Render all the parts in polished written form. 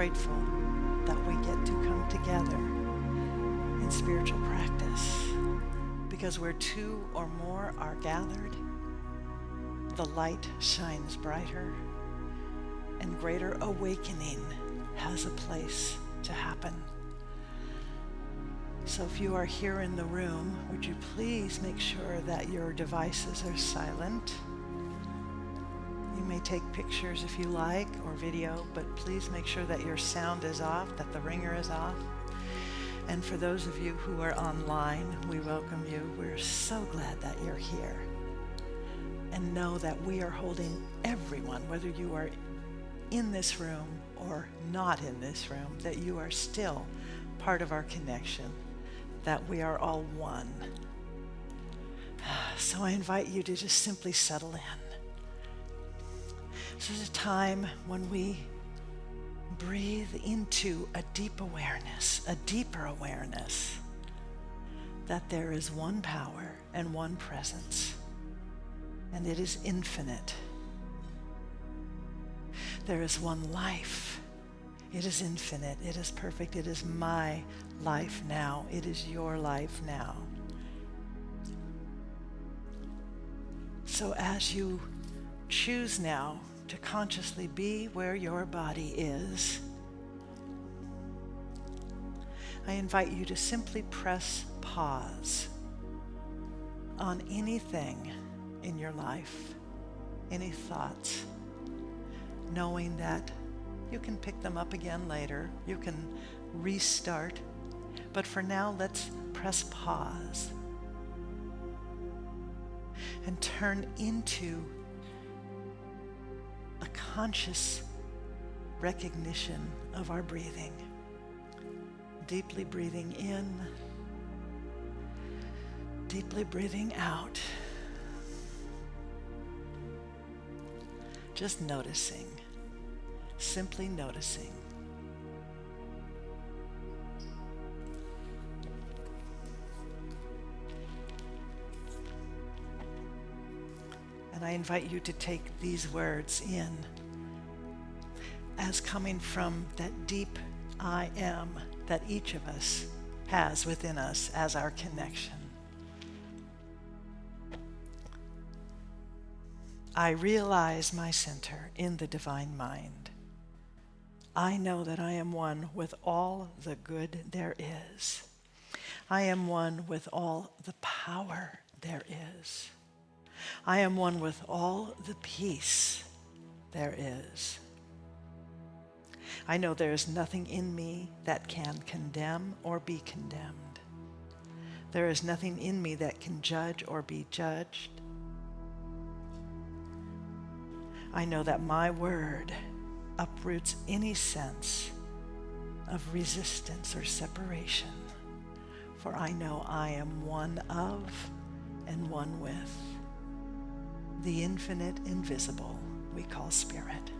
grateful that we get to come together in spiritual practice, because where two or more are gathered, the light shines brighter and greater awakening has a place to happen. So if you are here in the room, would you please make sure that your devices are silent? You may take pictures if you like, or video, but please make sure that your sound is off, that the ringer is off. And for those of you who are online, we welcome you. We're so glad that you're here. And know that we are holding everyone, whether you are in this room or not in this room, that you are still part of our connection, that we are all one. So I invite you to just simply settle in. This is a time when we breathe into a deep awareness, a deeper awareness that there is one power and one presence, and it is infinite. There is one life. It is infinite. It is perfect. It is my life now. It is your life now. So as you choose now to consciously be where your body is, I invite you to simply press pause on anything in your life, any thoughts, knowing that you can pick them up again later, you can restart, but for now let's press pause and turn into a conscious recognition of our breathing. Deeply breathing in, deeply breathing out. Just noticing, simply noticing. And I invite you to take these words in as coming from that deep I am that each of us has within us as our connection. I realize my center in the divine mind. I know that I am one with all the good there is. I am one with all the power there is. I am one with all the peace there is. I know there is nothing in me that can condemn or be condemned. There is nothing in me that can judge or be judged. I know that my word uproots any sense of resistance or separation, for I know I am one of and one with the infinite invisible we call spirit.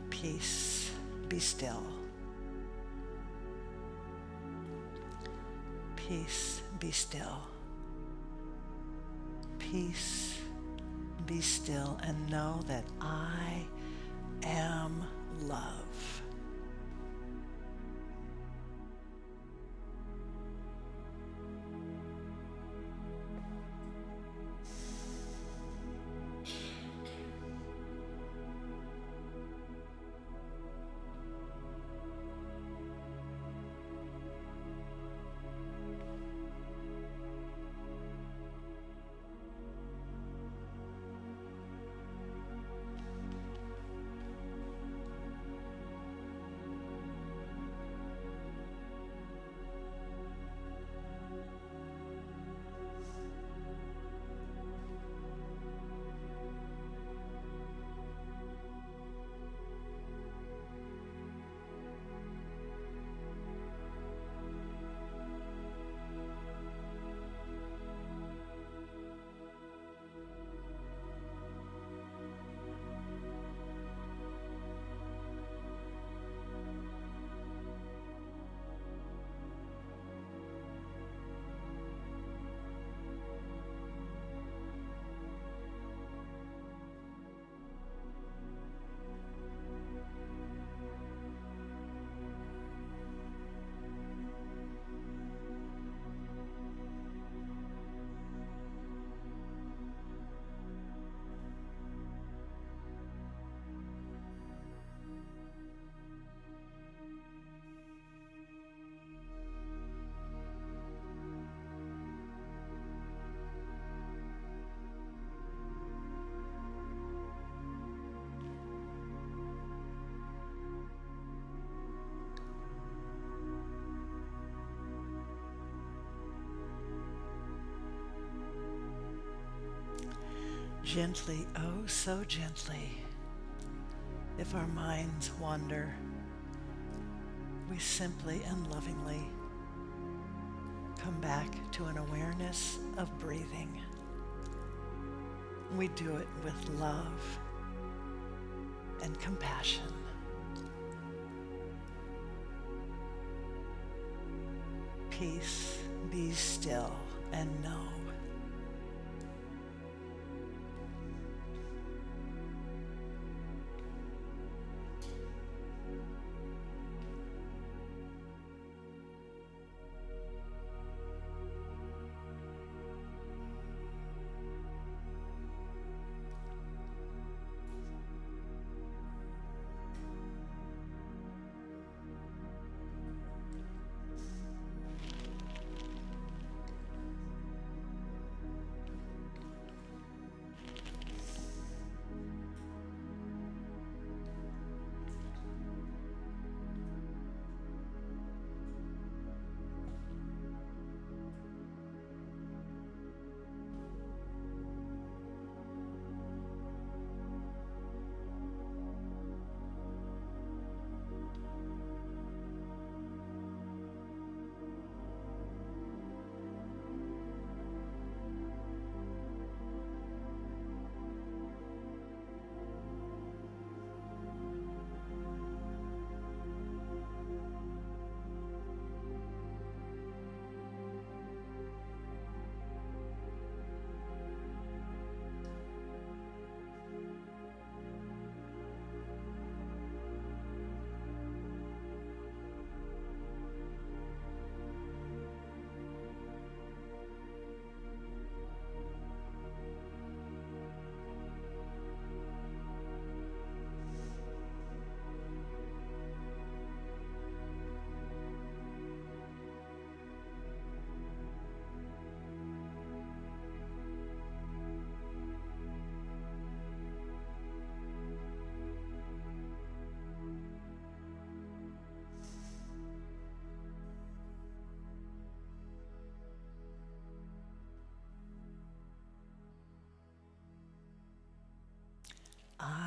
Peace, be still. Peace, be still. Peace, be still, and know that I am love. gently, oh so gently, if our minds wander, we simply and lovingly come back to an awareness of breathing. We do it with love and compassion. Peace, be still and know.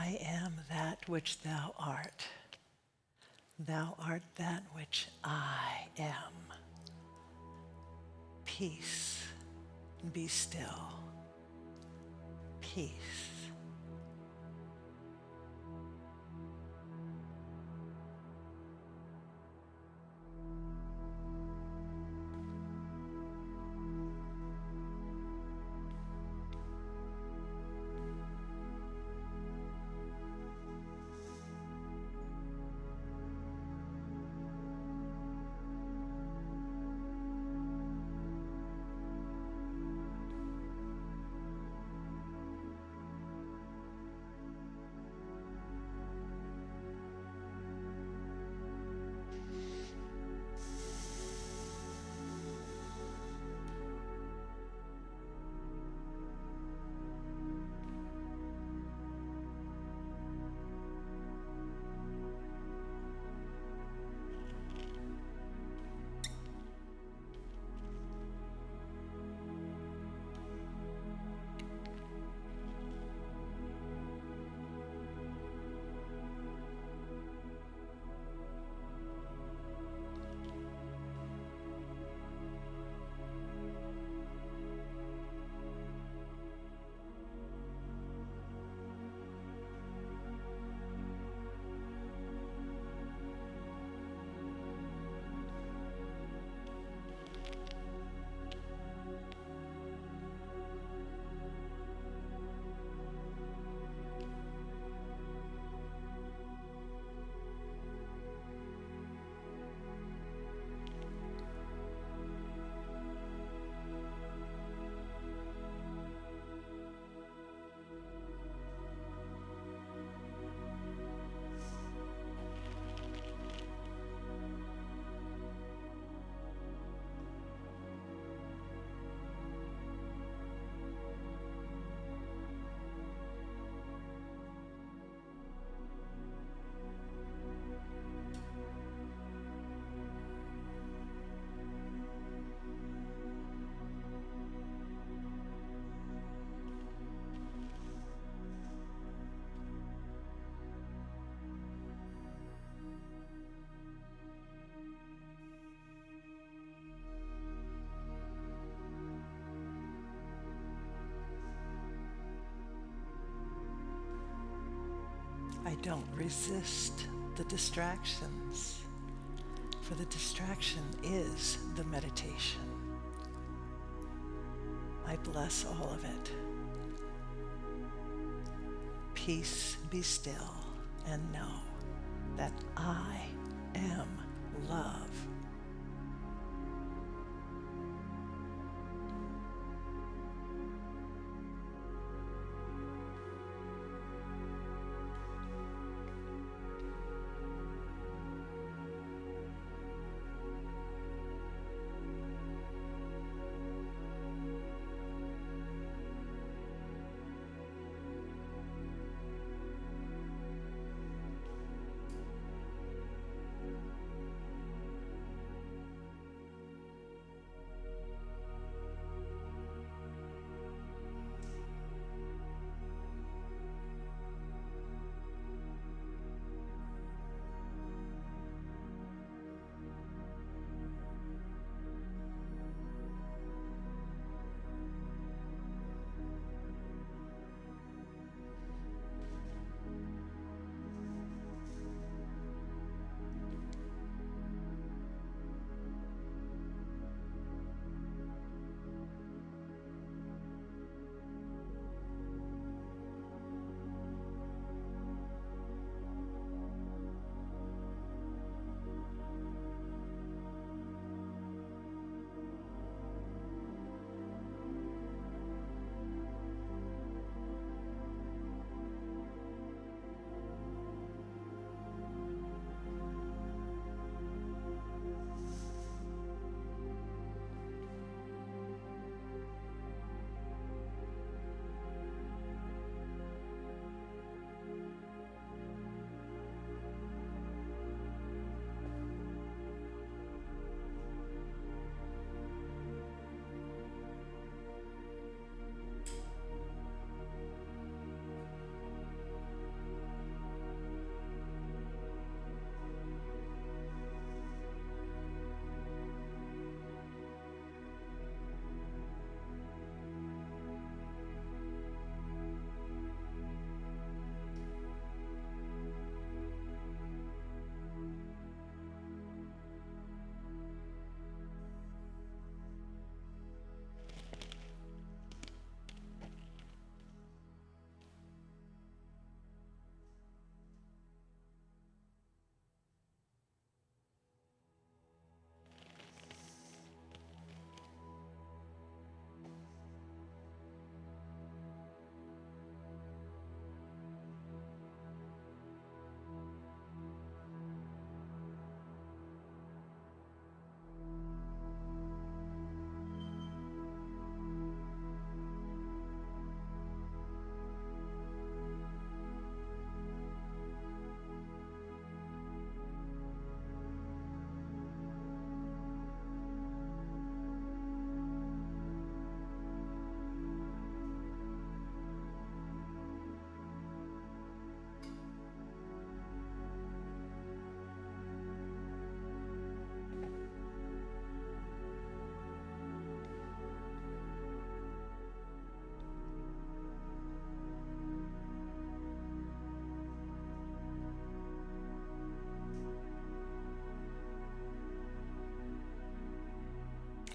I am that which thou art. Thou art that which I am. Peace, be still. Peace. I don't resist the distractions, for the distraction is the meditation. I bless all of it. Peace, be still, and know that I am love.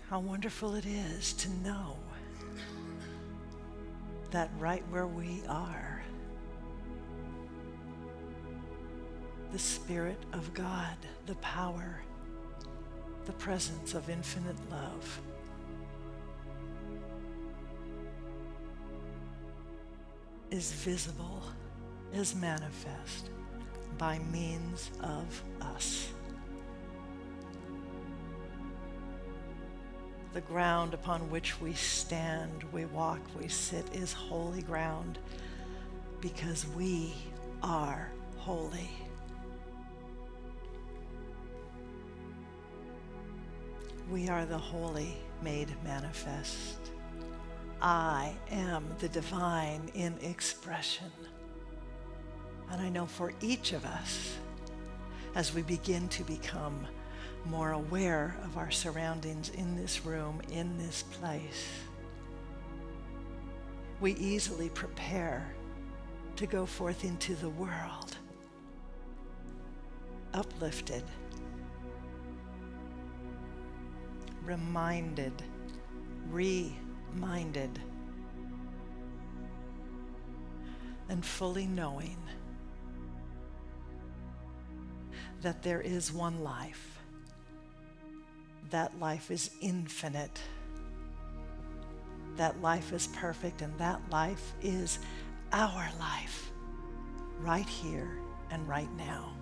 How wonderful it is to know that right where we are, the Spirit of God, the power, the presence of infinite love is visible, is manifest by means of us. The ground upon which we stand, we walk, we sit is holy ground because we are holy. We are the holy made manifest. I am the divine in expression. And I know for each of us, as we begin to become more aware of our surroundings in this room, in this place, we easily prepare to go forth into the world uplifted, reminded, reminded, and fully knowing that there is one life. That life is infinite. That life is perfect, and that life is our life, right here and right now.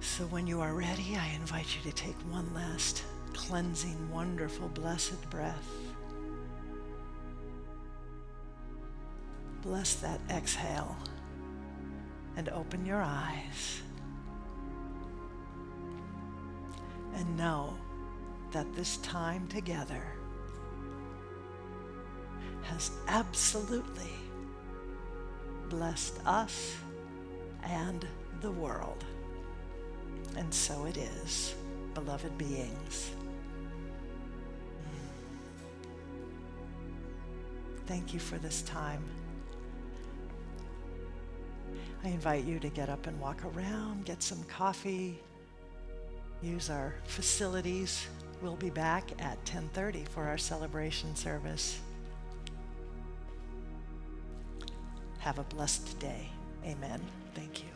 So when you are ready, I invite you to take one last cleansing, wonderful, blessed breath. Bless that exhale and open your eyes. And know that this time together has absolutely blessed us and the world. And so it is, beloved beings. Thank you for this time. I invite you to get up and walk around, get some coffee, use our facilities. We'll be back at 10:30 for our celebration service. Have a blessed day. Amen. Thank you.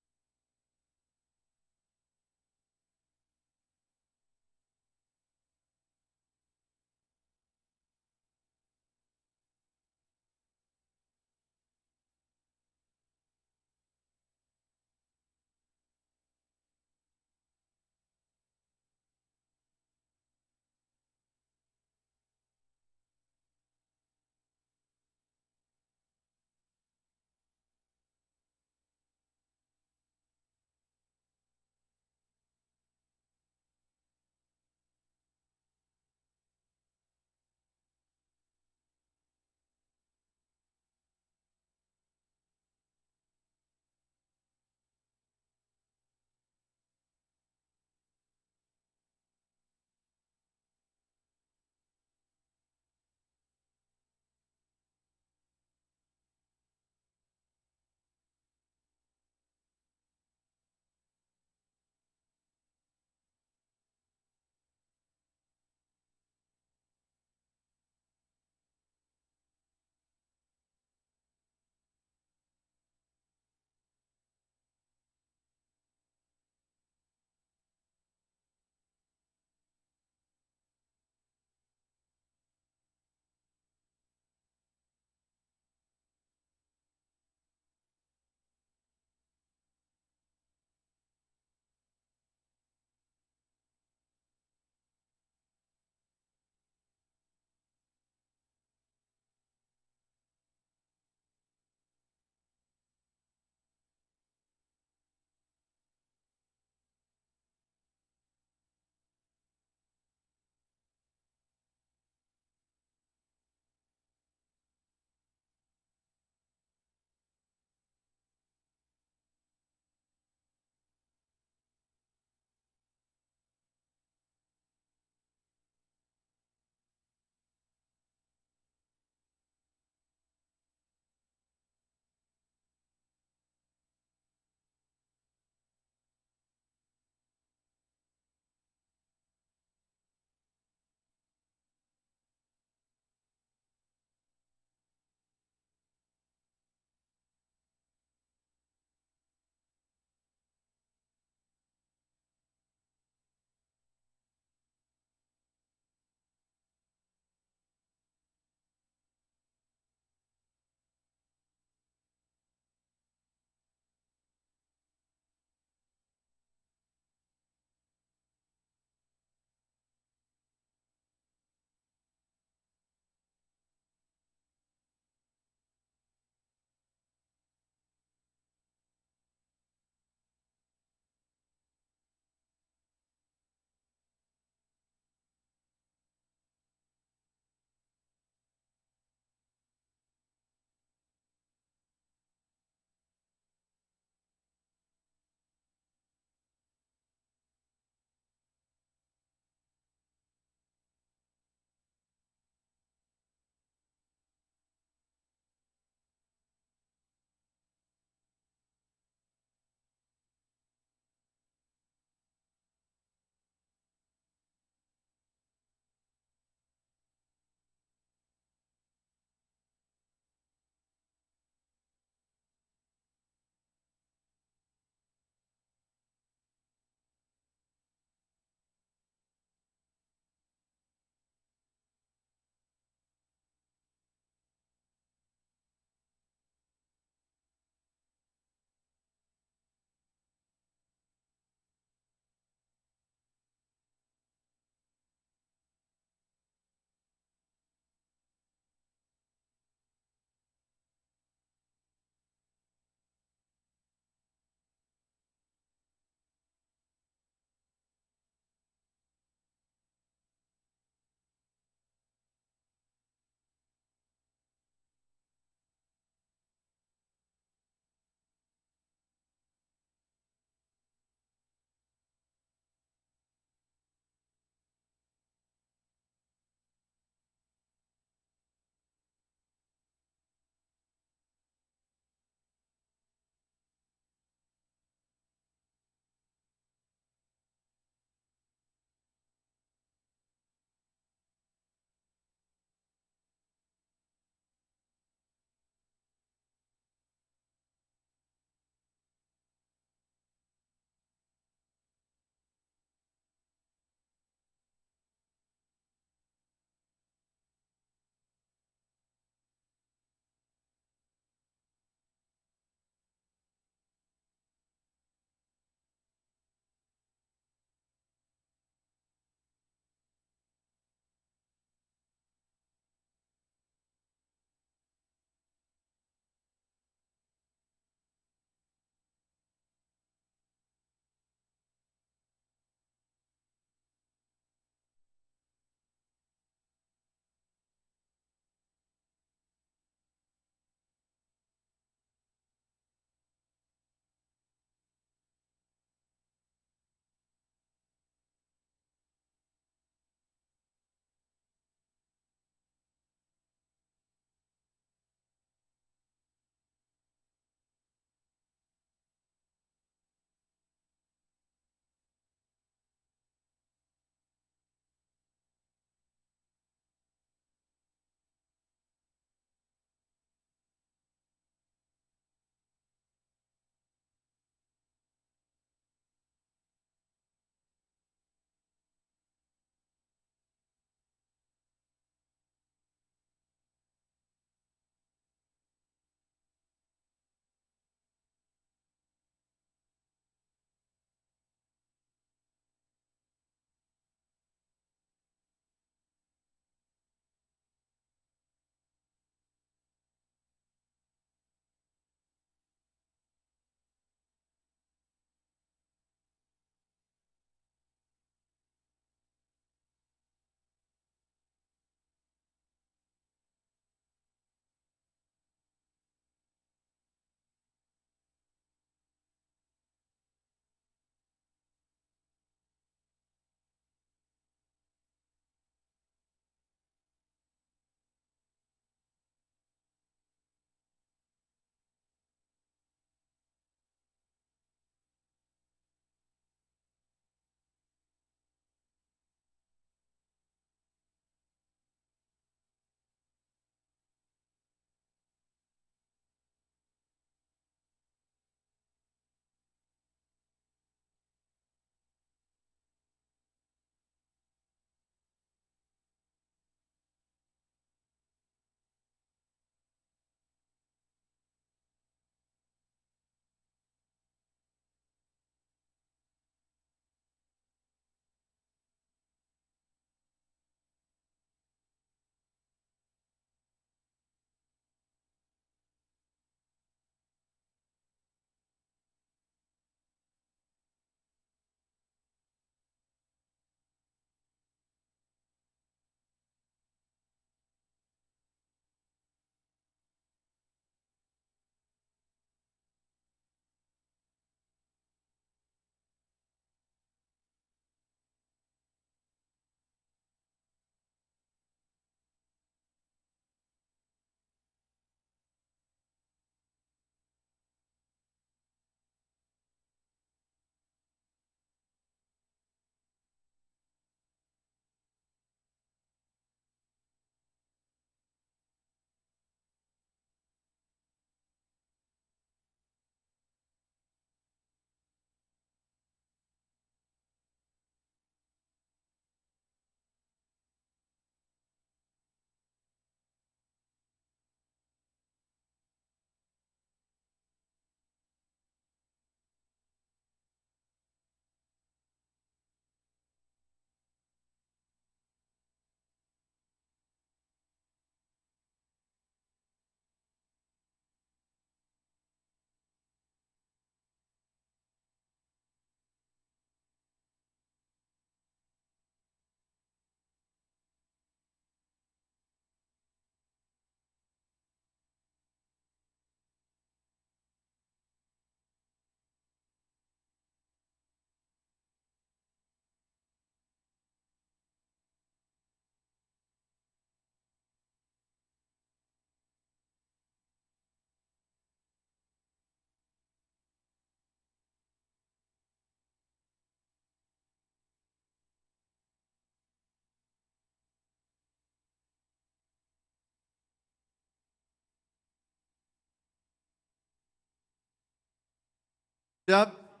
Up?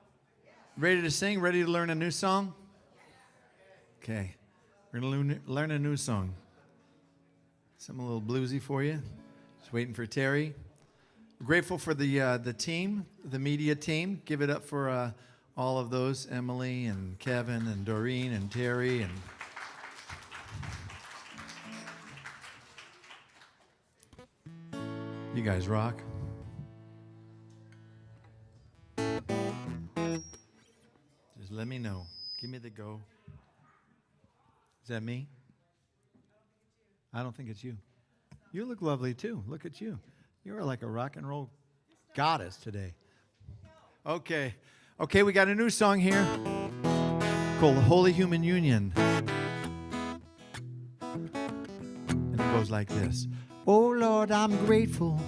Ready to sing? Ready to learn a new song? Okay. We're going to learn a new song. Something a little bluesy for you. Just waiting for Terry. We're grateful for the team, the media team. Give it up for all of those, Emily and Kevin and Doreen and Terry and you guys rock. Just let me know. Give me the go. Is that me? I don't think it's you. You look lovely too. Look at you. You are like a rock and roll goddess today. Okay. Okay, we got a new song here called Holy Human Union. And it goes like this. Oh Lord, I'm grateful,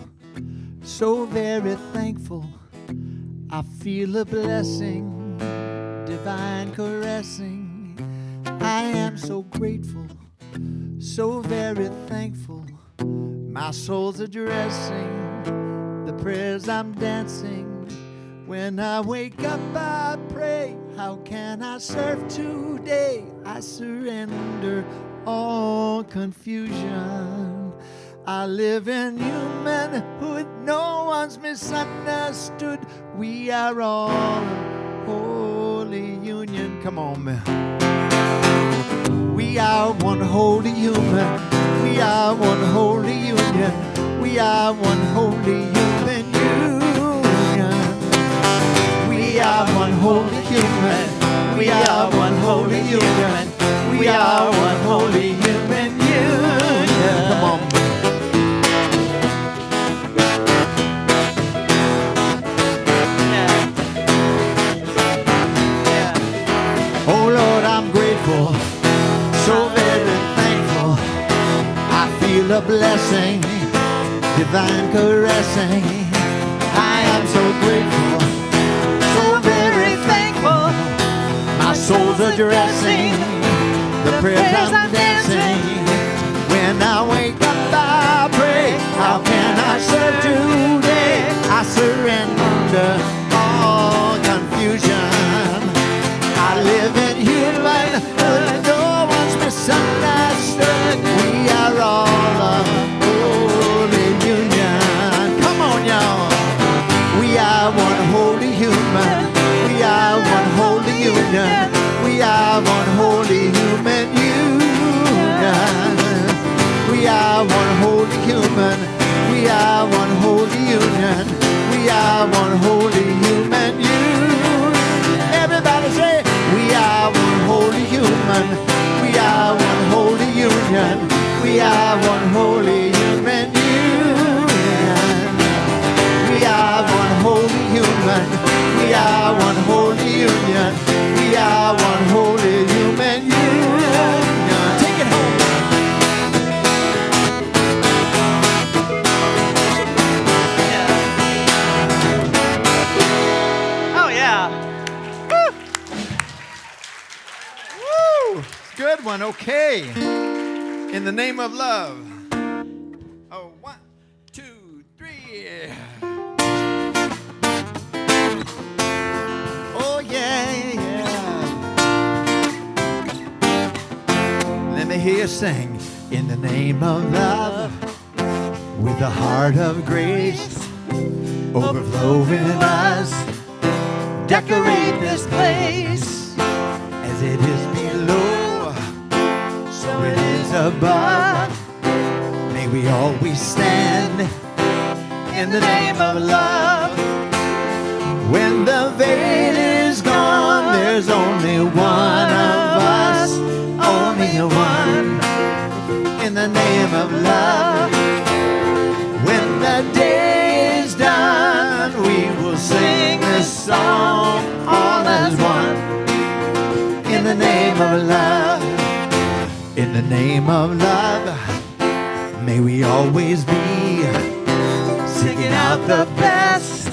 so very thankful. I feel a blessing, divine caressing. I am so grateful, so very thankful. My soul's addressing the prayers I'm dancing. When I wake up, I pray, how can I serve today? I surrender all confusion. I live in humanhood, no one's misunderstood. We are all a holy union. Come on, man. We are one holy human. We are one holy union. We are one holy human union. We are one holy human. We are one holy human. We are one holy human union. Come on. Oh Lord, I'm grateful, so very thankful. I feel a blessing, divine caressing. I am so grateful, so very thankful. My soul's addressing the prayers I'm dancing. When I wake up, I pray, how can I serve today? I surrender all confusion. I live in humanhood, no one's misunderstood. We are all a holy union. Come on, y'all. We are one holy human. We are one holy union. We are one holy human union. We are one holy human. We are one holy union. We are one holy human union. Everybody say, we are one holy human. We are one holy union. We are one holy human union. We are one holy human. We are one holy union. We are one holy human union. Take it home. Oh yeah. Woo! Good one. Okay. In the name of love. Oh, 1, 2, 3. Oh, yeah, yeah. Let me hear you sing. In the name of love, with a heart of grace, overflow in us, decorate this place. As it is below, so it is above. May we always stand in the name of love. When the veil is gone, there's only one of us, only one. In the name of love. When the day is done, we will sing this song all as one. In the name of love, in the name of love, may we always be singing out the best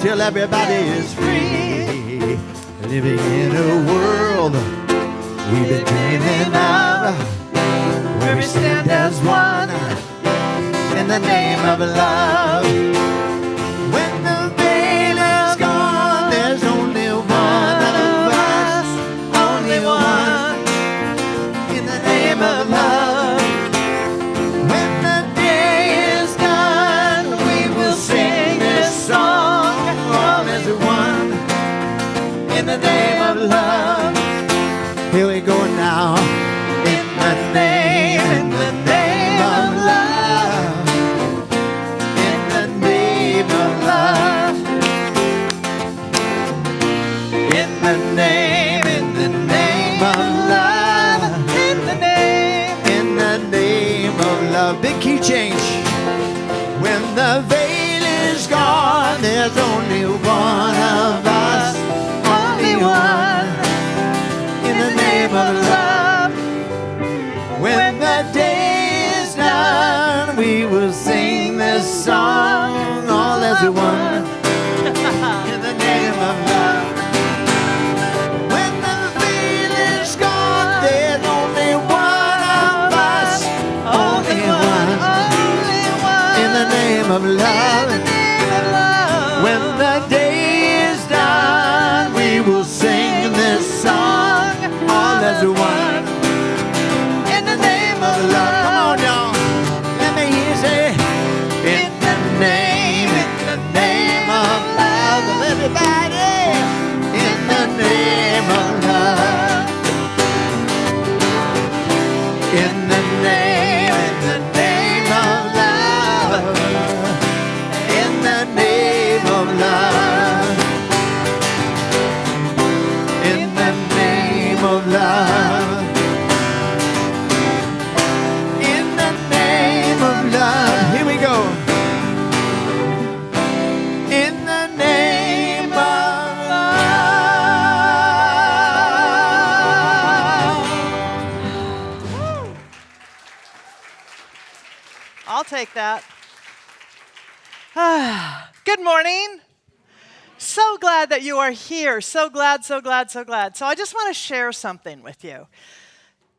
till everybody is free. Living in a world we've been dreaming of, where we stand as one in the name of love. When the veil is gone, in the name of love. Here we go now. In the name of love. In the name of love. In the name of love. In the name of love. Big key change. When the veil is gone, there's only one of us. Only one. In the name of love. When the day is done, we will sing this song all as one. In the name of love. When the veil is gone, there's only one of us. Only one. In the name of love. When the day is done, we will sing this song all as one. In the name of love. Come on, y'all. Let me hear you say, in the name of love. Everybody, in the name of love. In the name of love. In the name of love. In the name of love. In the name of love. Here we go. In the name of love. I'll take that. Good morning. So glad that you are here. So glad, so glad, so glad. So I just want to share something with you.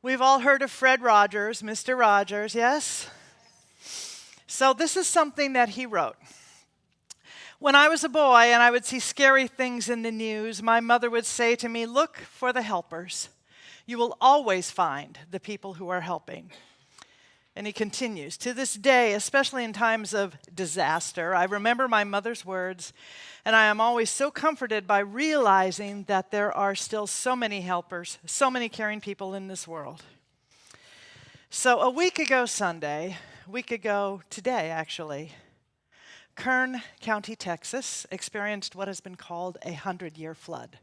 We've all heard of Fred Rogers, Mr. Rogers, yes? So this is something that he wrote. When I was a boy and I would see scary things in the news, my mother would say to me, look for the helpers. You will always find the people who are helping. And he continues, to this day, especially in times of disaster, I remember my mother's words, and I am always so comforted by realizing that there are still so many helpers, so many caring people in this world. So a week ago today actually, Kern County, Texas, experienced what has been called a 100-year flood.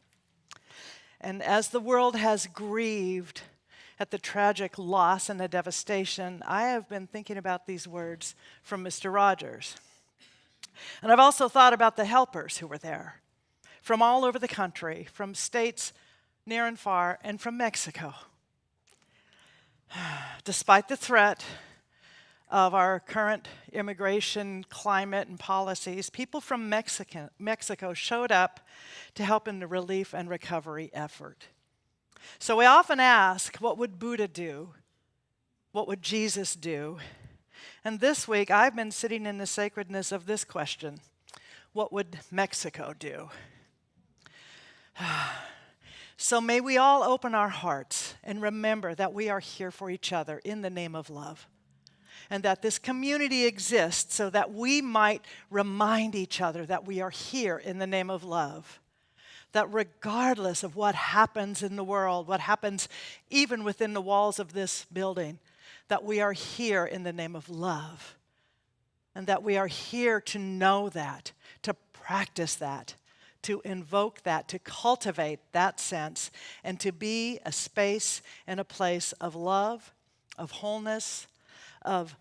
And as the world has grieved at the tragic loss and the devastation, I have been thinking about these words from Mr. Rogers. And I've also thought about the helpers who were there, from all over the country, from states near and far, and from Mexico. Despite the threat of our current immigration climate and policies, people from Mexico showed up to help in the relief and recovery effort. So we often ask, what would Buddha do? What would Jesus do? And this week, I've been sitting in the sacredness of this question. What would Mexico do? So may we all open our hearts and remember that we are here for each other in the name of love. And that this community exists so that we might remind each other that we are here in the name of love. That regardless of what happens in the world, what happens even within the walls of this building, that we are here in the name of love. And that we are here to know that, to practice that, to invoke that, to cultivate that sense, and to be a space and a place of love, of wholeness, of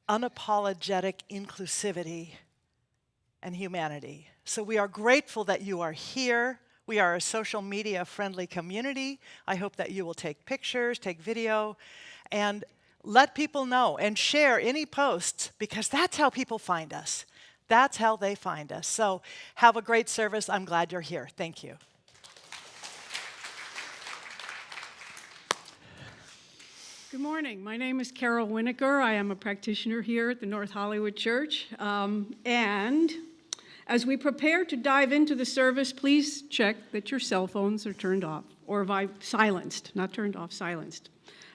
unapologetic inclusivity and humanity. So we are grateful that you are here. We are a social media friendly community. I hope that you will take pictures, take video, and let people know and share any posts, because that's how people find us. That's how they find us. So have a great service. I'm glad you're here. Thank you. Good morning. My name is Carol Winokur. I am a practitioner here at the North Hollywood Church. And as we prepare to dive into the service, please check that your cell phones are turned off, or silenced, not turned off, silenced.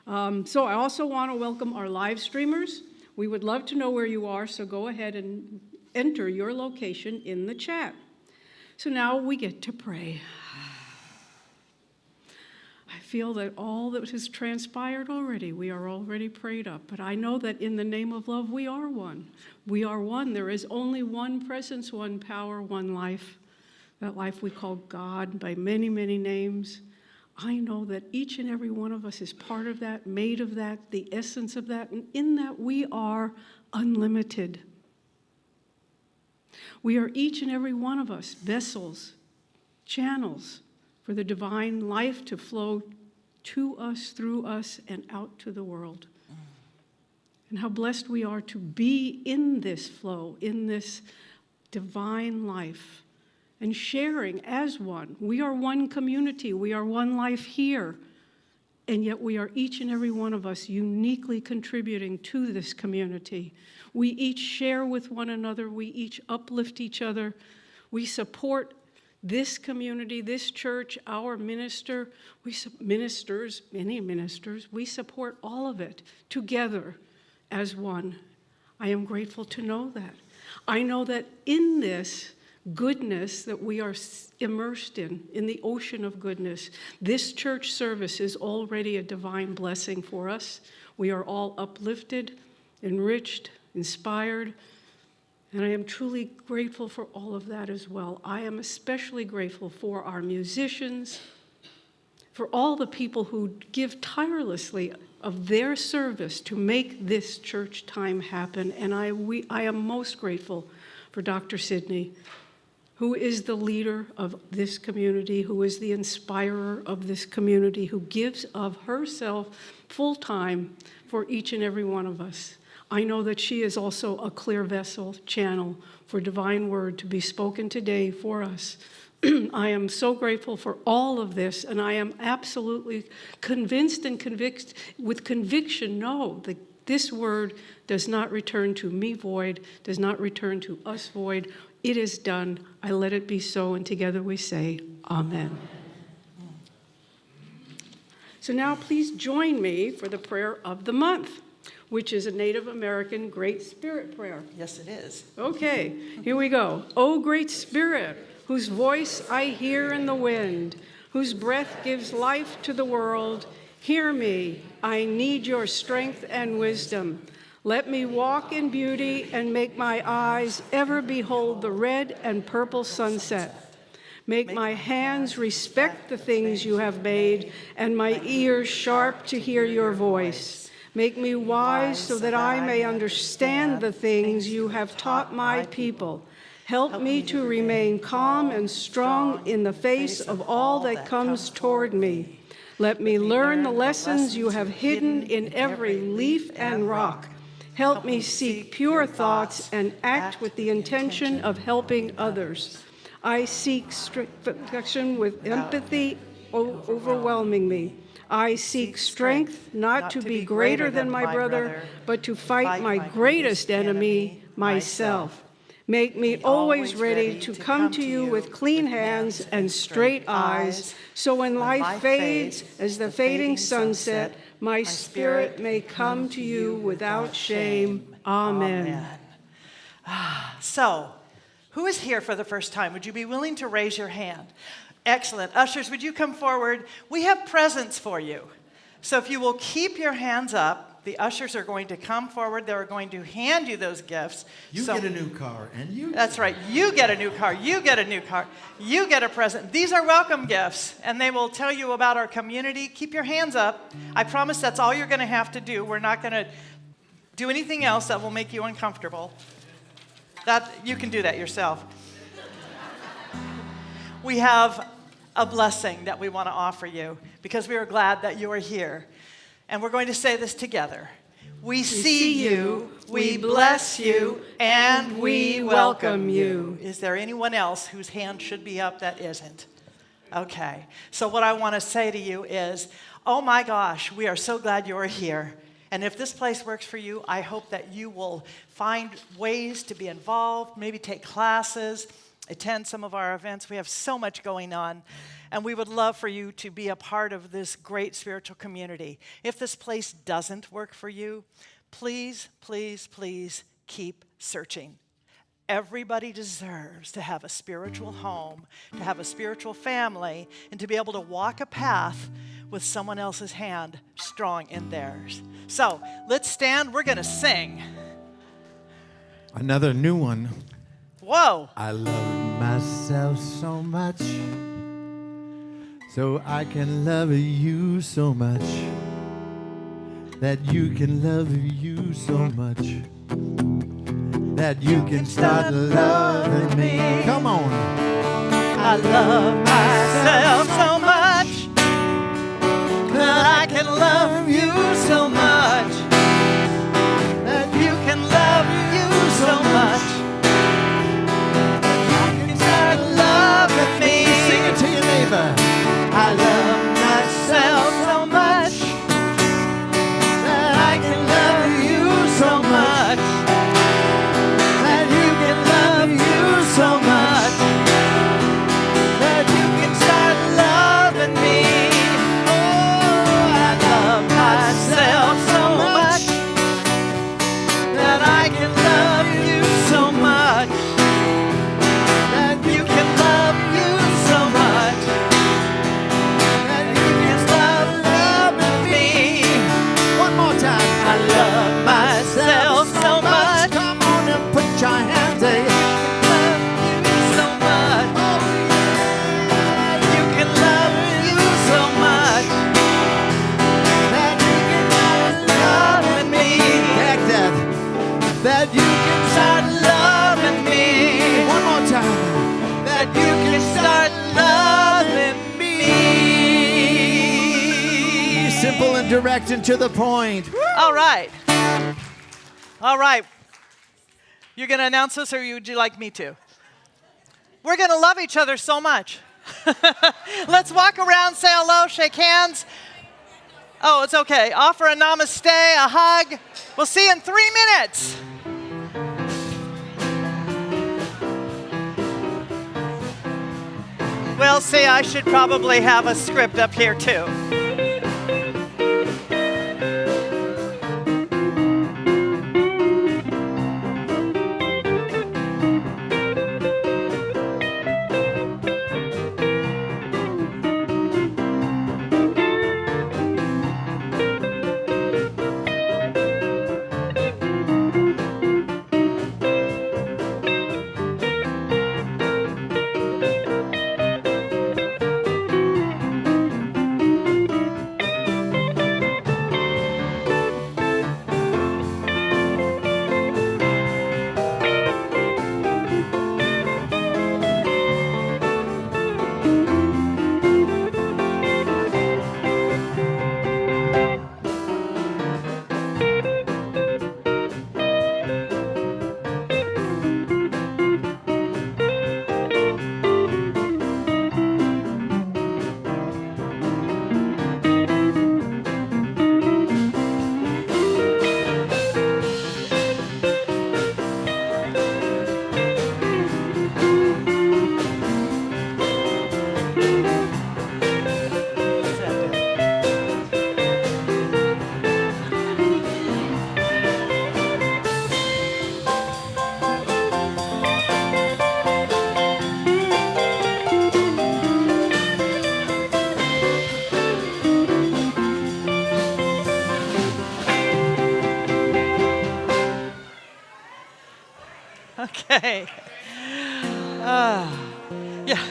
So I also want to welcome our live streamers. We would love to know where you are, so go ahead and enter your location in the chat. So now we get to pray. I feel that all that has transpired already, we are already prayed up. But I know that in the name of love, we are one. We are one. There is only one presence, one power, one life. That life we call God by many, many names. I know that each and every one of us is part of that, made of that, the essence of that, and in that we are unlimited. We are each and every one of us vessels, channels for the divine life to flow to us, through us, and out to the world. And how blessed we are to be in this flow, in this divine life, and sharing as one. We are one community. We are one life here. And yet we are each and every one of us uniquely contributing to this community. We each share with one another. We each uplift each other. We support this community, this church, our ministers, many ministers. We support all of it together as one. I am grateful to know that. I know that in this goodness that we are immersed in the ocean of goodness, this church service is already a divine blessing for us. We are all uplifted, enriched, inspired, and I am truly grateful for all of that as well. I am especially grateful for our musicians, for all the people who give tirelessly of their service to make this church time happen. And I am most grateful for Dr. Sidney, who is the leader of this community, who is the inspirer of this community, who gives of herself full time for each and every one of us. I know that she is also a clear vessel, channel for divine word to be spoken today for us. I am so grateful for all of this, and I am absolutely convinced and with conviction, know that this word does not return to me void, does not return to us void. It is done. I let it be so, and together we say, Amen. So now please join me for the prayer of the month, which is a Native American Great Spirit prayer. Yes, it is. Okay, here we go. O Great Spirit, whose voice I hear in the wind, whose breath gives life to the world, hear me. I need your strength and wisdom. Let me walk in beauty and make my eyes ever behold the red and purple sunset. Make my hands respect the things you have made, and my ears sharp to hear your voice. Make me wise so that I may understand the things you have taught my people. Help me to remain calm and strong in the face of all that comes toward me. Let me learn the lessons you have hidden in every leaf and rock. Help me seek pure thoughts and act with the intention of helping others. I seek protection with empathy overwhelming me. I seek strength not to be greater than my brother, but to fight my greatest enemy, myself. Make me always ready to come to you with clean hands and straight eyes, so when life fades as the fading sunset, my spirit may come to you without shame. Amen. So, who is here for the first time? Would you be willing to raise your hand? Excellent. Ushers, would you come forward? We have presents for you. So if you will keep your hands up, the ushers are going to come forward. They're going to hand you those gifts. You get a new car, and you... That's right. You get a new car. You get a new car. You get a present. These are welcome gifts, and they will tell you about our community. Keep your hands up. I promise that's all you're going to have to do. We're not going to do anything else that will make you uncomfortable. You can do that yourself. We have a blessing that we want to offer you because we are glad that you are here. And we're going to say this together. We see you, we bless you, and we welcome you. Is there anyone else whose hand should be up that isn't? Okay. So what I want to say to you is, oh my gosh, we are so glad you're here. And if this place works for you, I hope that you will find ways to be involved, maybe take classes, attend some of our events. We have so much going on, and we would love for you to be a part of this great spiritual community. If this place doesn't work for you, please, please, please keep searching. Everybody deserves to have a spiritual home, to have a spiritual family, and to be able to walk a path with someone else's hand strong in theirs. So let's stand. We're going to sing. Another new one. Whoa. I love myself so much, so I can love you so much, that you can love you so much, that you can start loving me. Come on. I love myself so much that I can love you so much, that you can love you so much. Loving me. Sing it to your neighbor. I love myself so much that I can love you so much, that you can love you so much, that you can start loving me. Oh, I love myself so much that I can love you so much. That you can start loving me. One more time. That you can start loving me. Simple and direct and to the point. All right. All right. You're going to announce this, or would you like me to? We're going to love each other so much. Let's walk around, say hello, shake hands. Oh, it's okay. Offer a namaste, a hug. We'll see you in 3 minutes. Well, see, I should probably have a script up here, too. Okay. Yeah.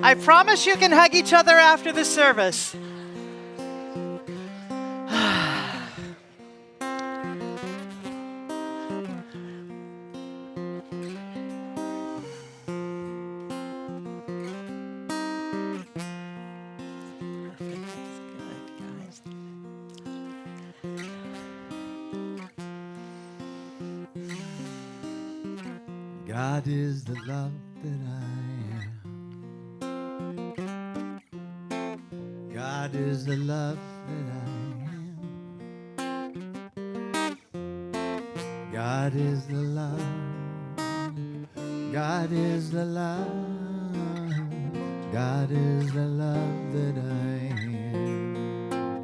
I promise you can hug each other after the service. God is the love that I am. God is the love that I am. God is the love. God is the love. God is the love that I am.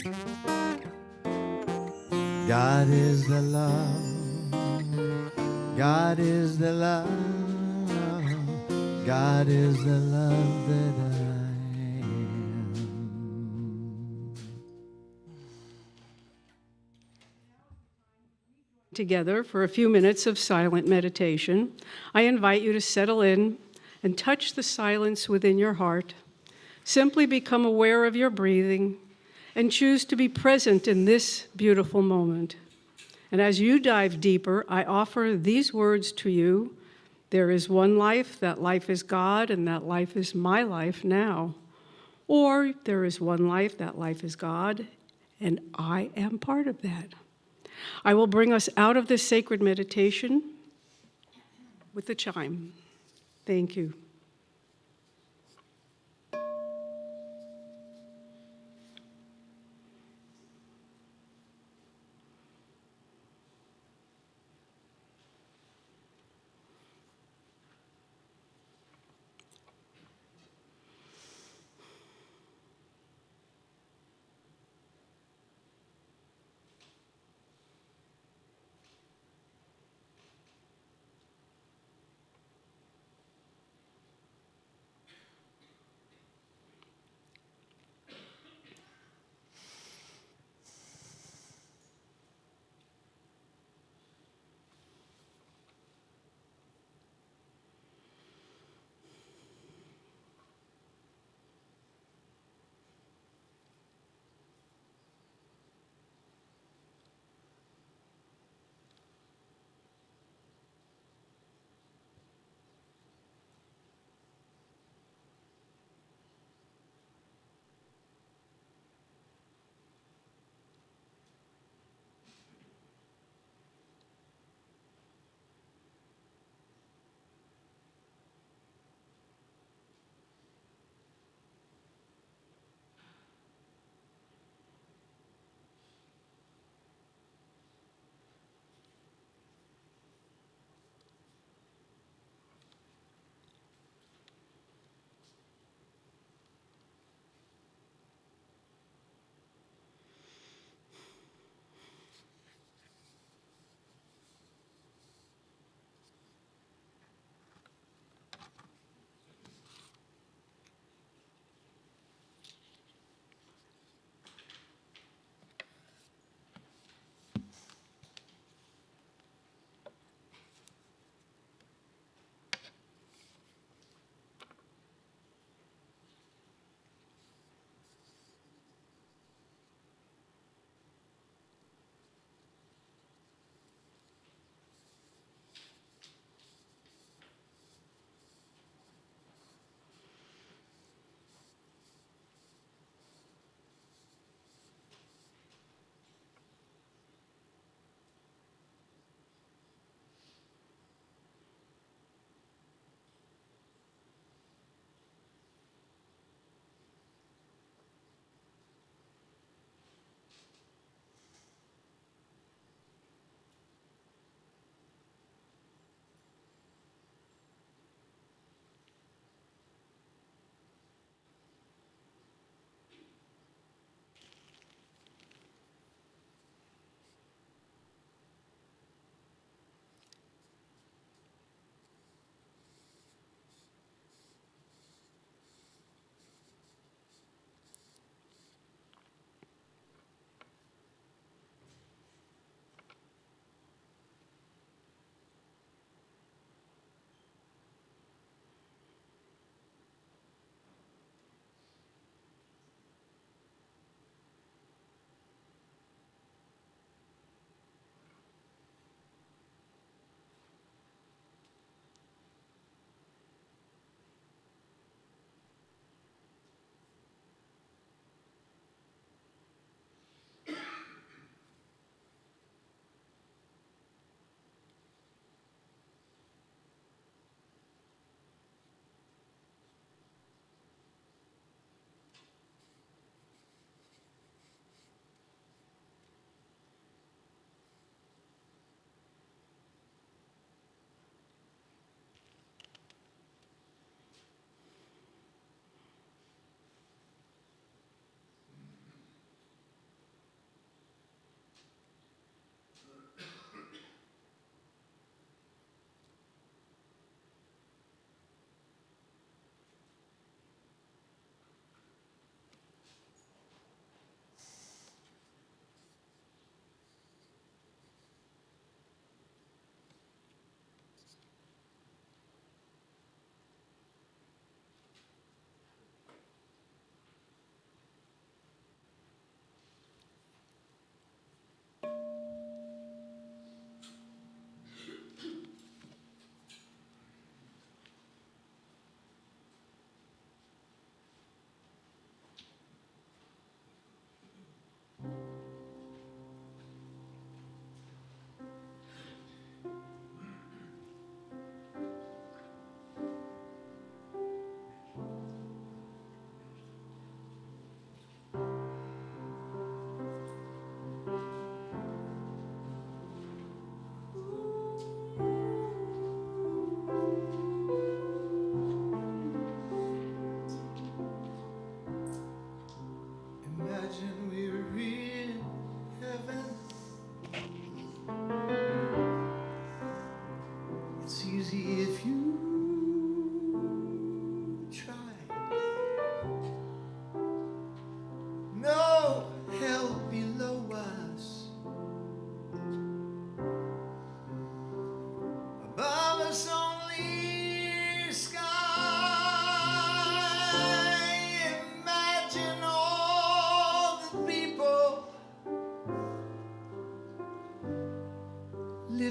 God is the love. God is the love. God is the love that I am. Together for a few minutes of silent meditation, I invite you to settle in and touch the silence within your heart. Simply become aware of your breathing and choose to be present in this beautiful moment. And as you dive deeper, I offer these words to you. There is one life, that life is God, and that life is my life now. Or there is one life, that life is God, and I am part of that. I will bring us out of this sacred meditation with the chime. Thank you.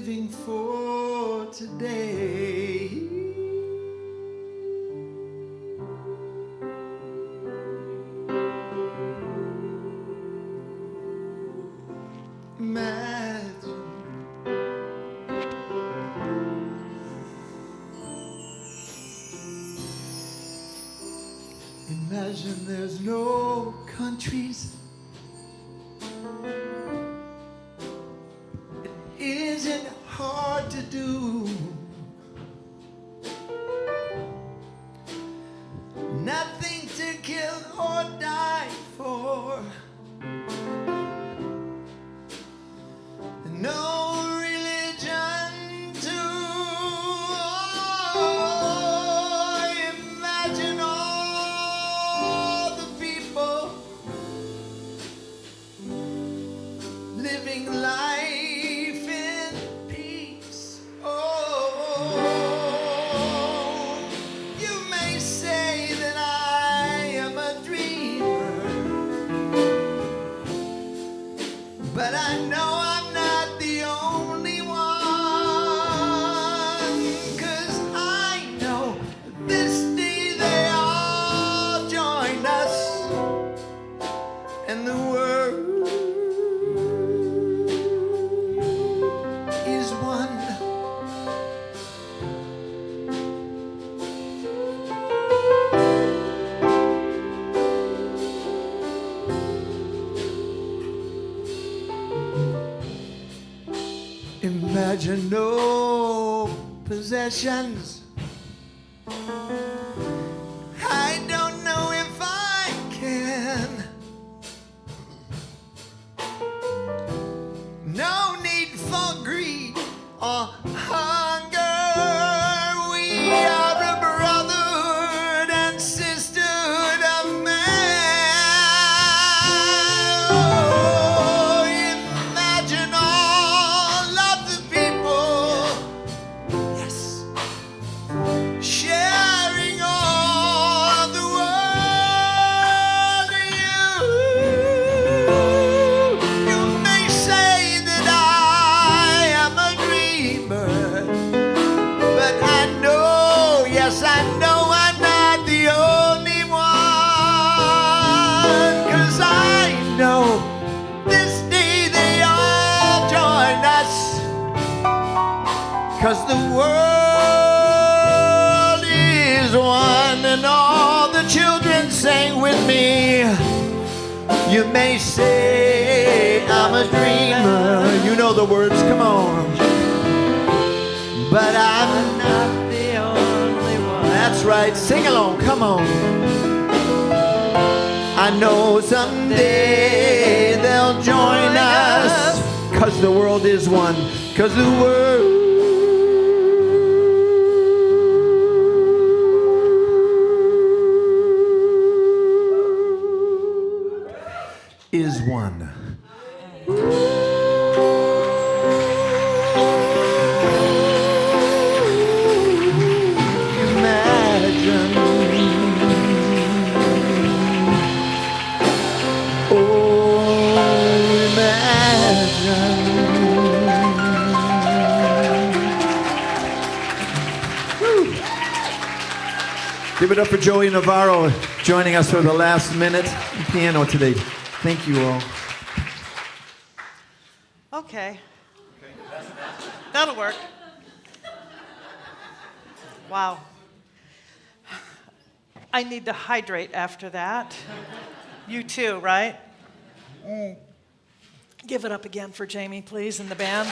living for today. Imagine, imagine there's no countries. It isn't hard to do. Nothing to kill or die for. No religion to imagine all the people living life in peace. Oh, you may say that I am a dreamer, but I know I'm not the only one, 'cause I know this day they all join us, and the world is one. Imagine no possessions. I don't know if I can. No need for greed or hunger. We are a brotherhood and sisterhood of man. Oh, imagine all of the people, yes, sharing all the world. You may say that I am a dreamer, but I know, yes, I know I'm not the only one, 'cause I know this day they all join us, 'cause the world is one. And all the children sang with me. You may say I'm a dreamer. You know the words, come on. But I'm not the only one. That's right, sing along, come on. I know someday they'll join us, 'cause the world is one, 'cause the world is one. Imagine, oh, imagine. Woo. Give it up for Joey Navarro joining us for the last minute piano today. Thank you all. Okay. That'll work. Wow. I need to hydrate after that. You too, right? Give it up again for Jamie, please, and the band.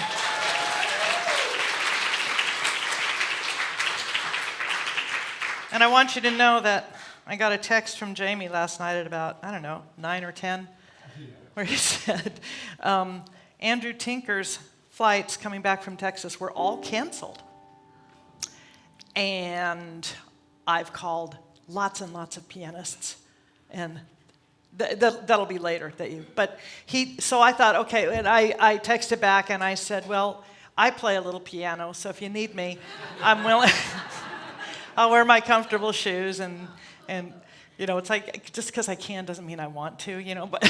And I want you to know that I got a text from Jamie last night at about, I don't know, 9 or 10, where he said, Andrew Tinker's flights coming back from Texas were all canceled. And I've called lots and lots of pianists, and that'll be later. So I thought, okay, and I texted back and I said, well, I play a little piano, so if you need me, I'm willing. I'll wear my comfortable shoes, and you know, it's like just because I can doesn't mean I want to, you know. But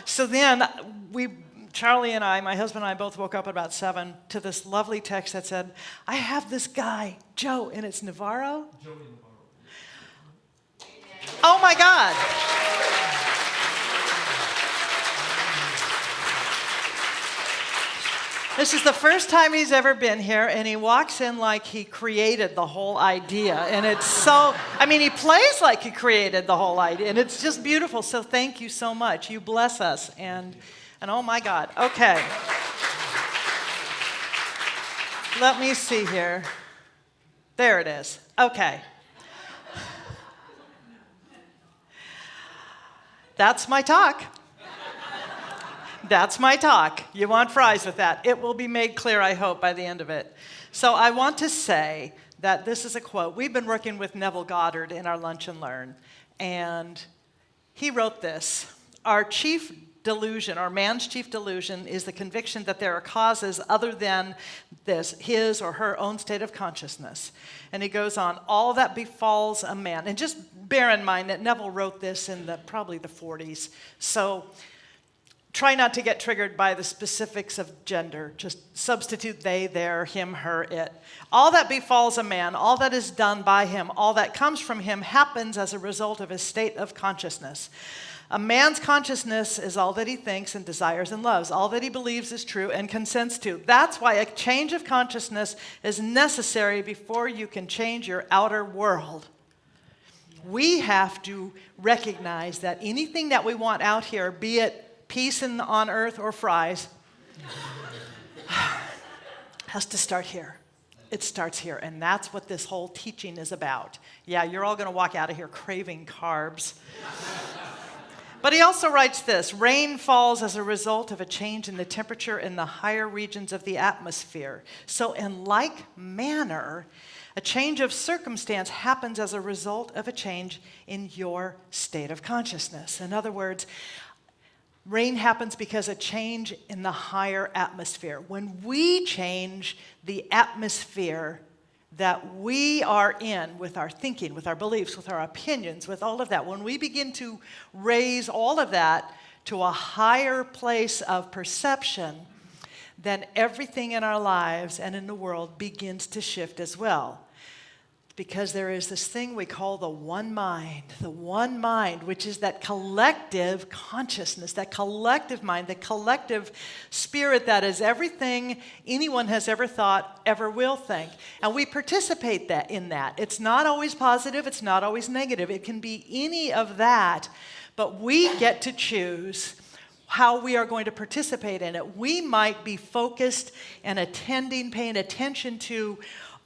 so then we Charlie and I, my husband and I, both woke up at about 7 to this lovely text that said, I have this guy, Joe, and it's Navarro? Joey Navarro. Oh my God. This is the first time he's ever been here, and he walks in like he created the whole idea. And it's so, I mean, he plays like he created the whole idea, and it's just beautiful. So thank you so much. You bless us, and oh my God. Okay. Let me see here. There it is. Okay. That's my talk. That's my talk. You want fries with that. It will be made clear, I hope, by the end of it. So I want to say that this is a quote. We've been working with Neville Goddard in our Lunch and Learn, and he wrote this. Our chief delusion, or man's chief delusion, is the conviction that there are causes other than this, his or her own state of consciousness. And he goes on, all that befalls a man. And just bear in mind that Neville wrote this in probably the 40s. So try not to get triggered by the specifics of gender. Just substitute they, their, him, her, it. All that befalls a man, all that is done by him, all that comes from him happens as a result of his state of consciousness. A man's consciousness is all that he thinks and desires and loves, all that he believes is true and consents to. That's why a change of consciousness is necessary before you can change your outer world. We have to recognize that anything that we want out here, be it peace on earth or fries, has to start here. It starts here, and that's what this whole teaching is about. Yeah, you're all going to walk out of here craving carbs. But he also writes this, rain falls as a result of a change in the temperature in the higher regions of the atmosphere. So in like manner, a change of circumstance happens as a result of a change in your state of consciousness. In other words, rain happens because a change in the higher atmosphere. When we change the atmosphere that we are in with our thinking, with our beliefs, with our opinions, with all of that, when we begin to raise all of that to a higher place of perception, then everything in our lives and in the world begins to shift as well. Because there is this thing we call the one mind, which is that collective consciousness, that collective mind, the collective spirit that is everything anyone has ever thought, ever will think. And we participate in that. It's not always positive, it's not always negative. It can be any of that, but we get to choose how we are going to participate in it. We might be focused and attending, paying attention to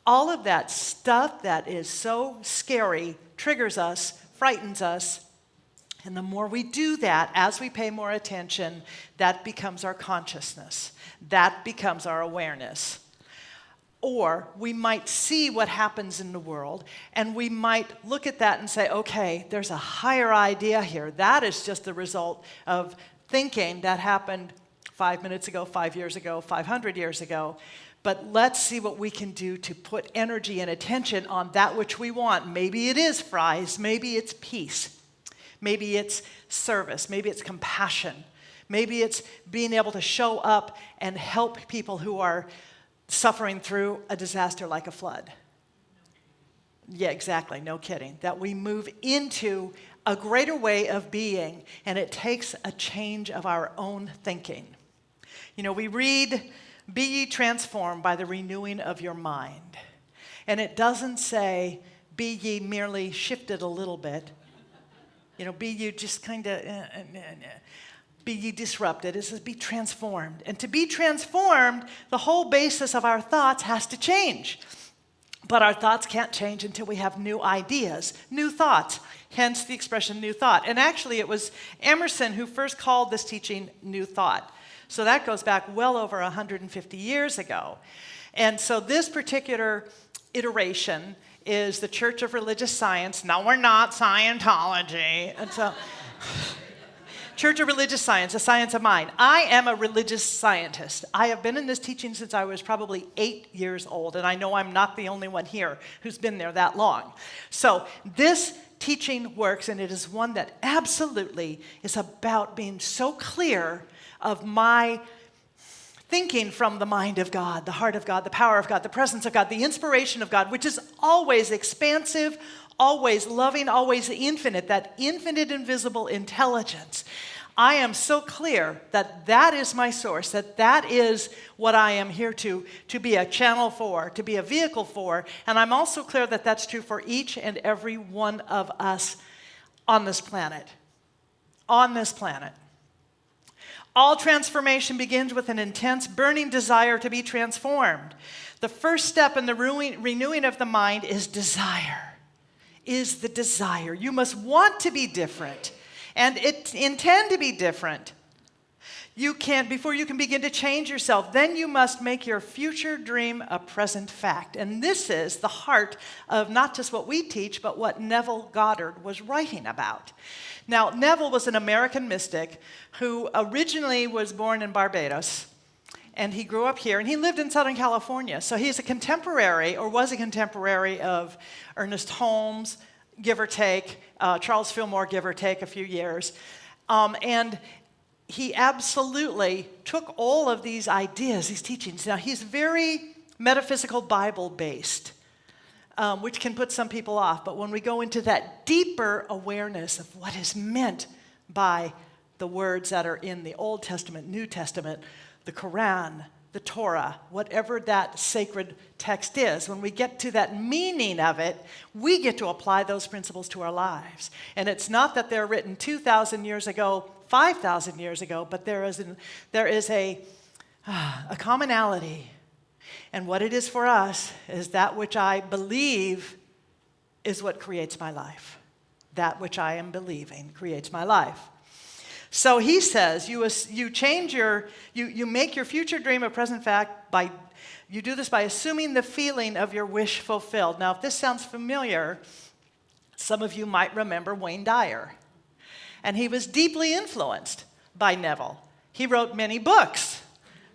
all of that stuff that is so scary, triggers us, frightens us. And the more we do that, as we pay more attention, that becomes our consciousness. That becomes our awareness. Or we might see what happens in the world, and we might look at that and say, okay, there's a higher idea here. That is just the result of thinking that happened 5 minutes ago, 5 years ago, 500 years ago. But let's see what we can do to put energy and attention on that which we want. Maybe it is fries. Maybe it's peace. Maybe it's service. Maybe it's compassion. Maybe it's being able to show up and help people who are suffering through a disaster like a flood. Yeah, exactly. No kidding. That we move into a greater way of being, and it takes a change of our own thinking. You know, we read, be ye transformed by the renewing of your mind. And it doesn't say, be ye merely shifted a little bit. You know, be you just kind of, be ye disrupted. It says, be transformed. And to be transformed, the whole basis of our thoughts has to change. But our thoughts can't change until we have new ideas, new thoughts, hence the expression new thought. And actually, it was Emerson who first called this teaching new thought. So that goes back well over 150 years ago. And so this particular iteration is the Church of Religious Science. No, we're not Scientology. And so, Church of Religious Science, a science of mind. I am a religious scientist. I have been in this teaching since I was probably 8 years old, and I know I'm not the only one here who's been there that long. So this teaching works, and it is one that absolutely is about being so clear of my thinking from the mind of God, the heart of God, the power of God, the presence of God, the inspiration of God, which is always expansive, always loving, always infinite, that infinite invisible intelligence. I am so clear that that is my source, that that is what I am here to be a channel for, to be a vehicle for. And I'm also clear that that's true for each and every one of us on this planet. On this planet. All transformation begins with an intense, burning desire to be transformed. The first step in the renewing of the mind is desire, is the desire. You must want to be different and intend to be different. Before you can begin to change yourself, then you must make your future dream a present fact. And this is the heart of not just what we teach, but what Neville Goddard was writing about. Now, Neville was an American mystic who originally was born in Barbados, and he grew up here, and he lived in Southern California. So he's a contemporary, or was a contemporary, of Ernest Holmes, give or take, Charles Fillmore, give or take a few years. And he absolutely took all of these ideas, these teachings. Now, he's very metaphysical Bible-based, which can put some people off. But when we go into that deeper awareness of what is meant by the words that are in the Old Testament, New Testament, the Quran, the Torah, whatever that sacred text is, when we get to that meaning of it, we get to apply those principles to our lives. And it's not that they're written 2,000 years ago, 5,000 years ago, but there is a commonality. And what it is for us is that which I believe is what creates my life. That which I am believing creates my life. So he says, you make your future dream a present fact you do this by assuming the feeling of your wish fulfilled. Now, if this sounds familiar, some of you might remember Wayne Dyer. And he was deeply influenced by Neville. He wrote many books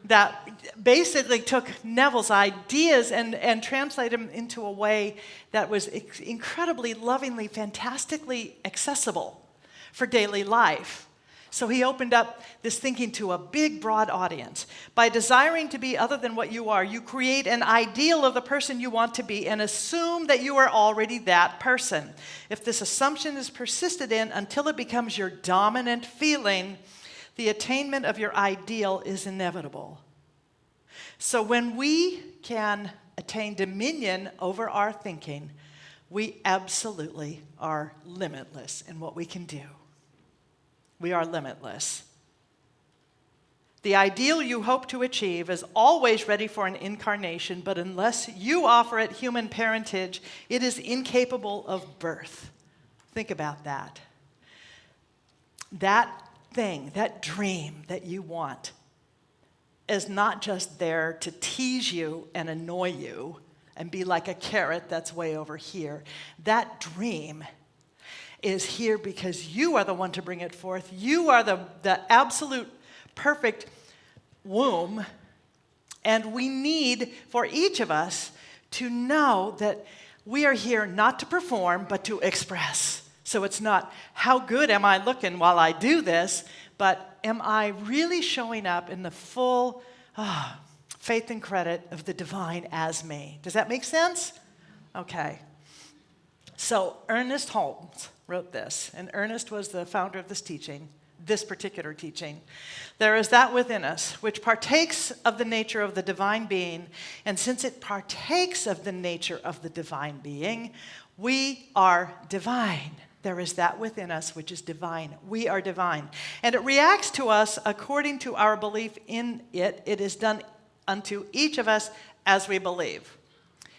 that basically took Neville's ideas and translated them into a way that was incredibly, lovingly, fantastically accessible for daily life. So he opened up this thinking to a big, broad audience. By desiring to be other than what you are, you create an ideal of the person you want to be and assume that you are already that person. If this assumption is persisted in until it becomes your dominant feeling, the attainment of your ideal is inevitable. So when we can attain dominion over our thinking, we absolutely are limitless in what we can do. We are limitless. The ideal you hope to achieve is always ready for an incarnation, but unless you offer it human parentage, it is incapable of birth. Think about that. That thing, that dream that you want, is not just there to tease you and annoy you and be like a carrot that's way over here. That dream is here because you are the one to bring it forth. You are the absolute perfect womb. And we need for each of us to know that we are here not to perform, but to express. So it's not, how good am I looking while I do this, but am I really showing up in the full faith and credit of the divine as me? Does that make sense? Okay. So Ernest Holmes wrote this, and Ernest was the founder of this particular teaching. There is that within us which partakes of the nature of the divine being, and since it partakes of the nature of the divine being, we are divine. There is that within us which is divine. We are divine. And it reacts to us according to our belief in it. It is done unto each of us as we believe.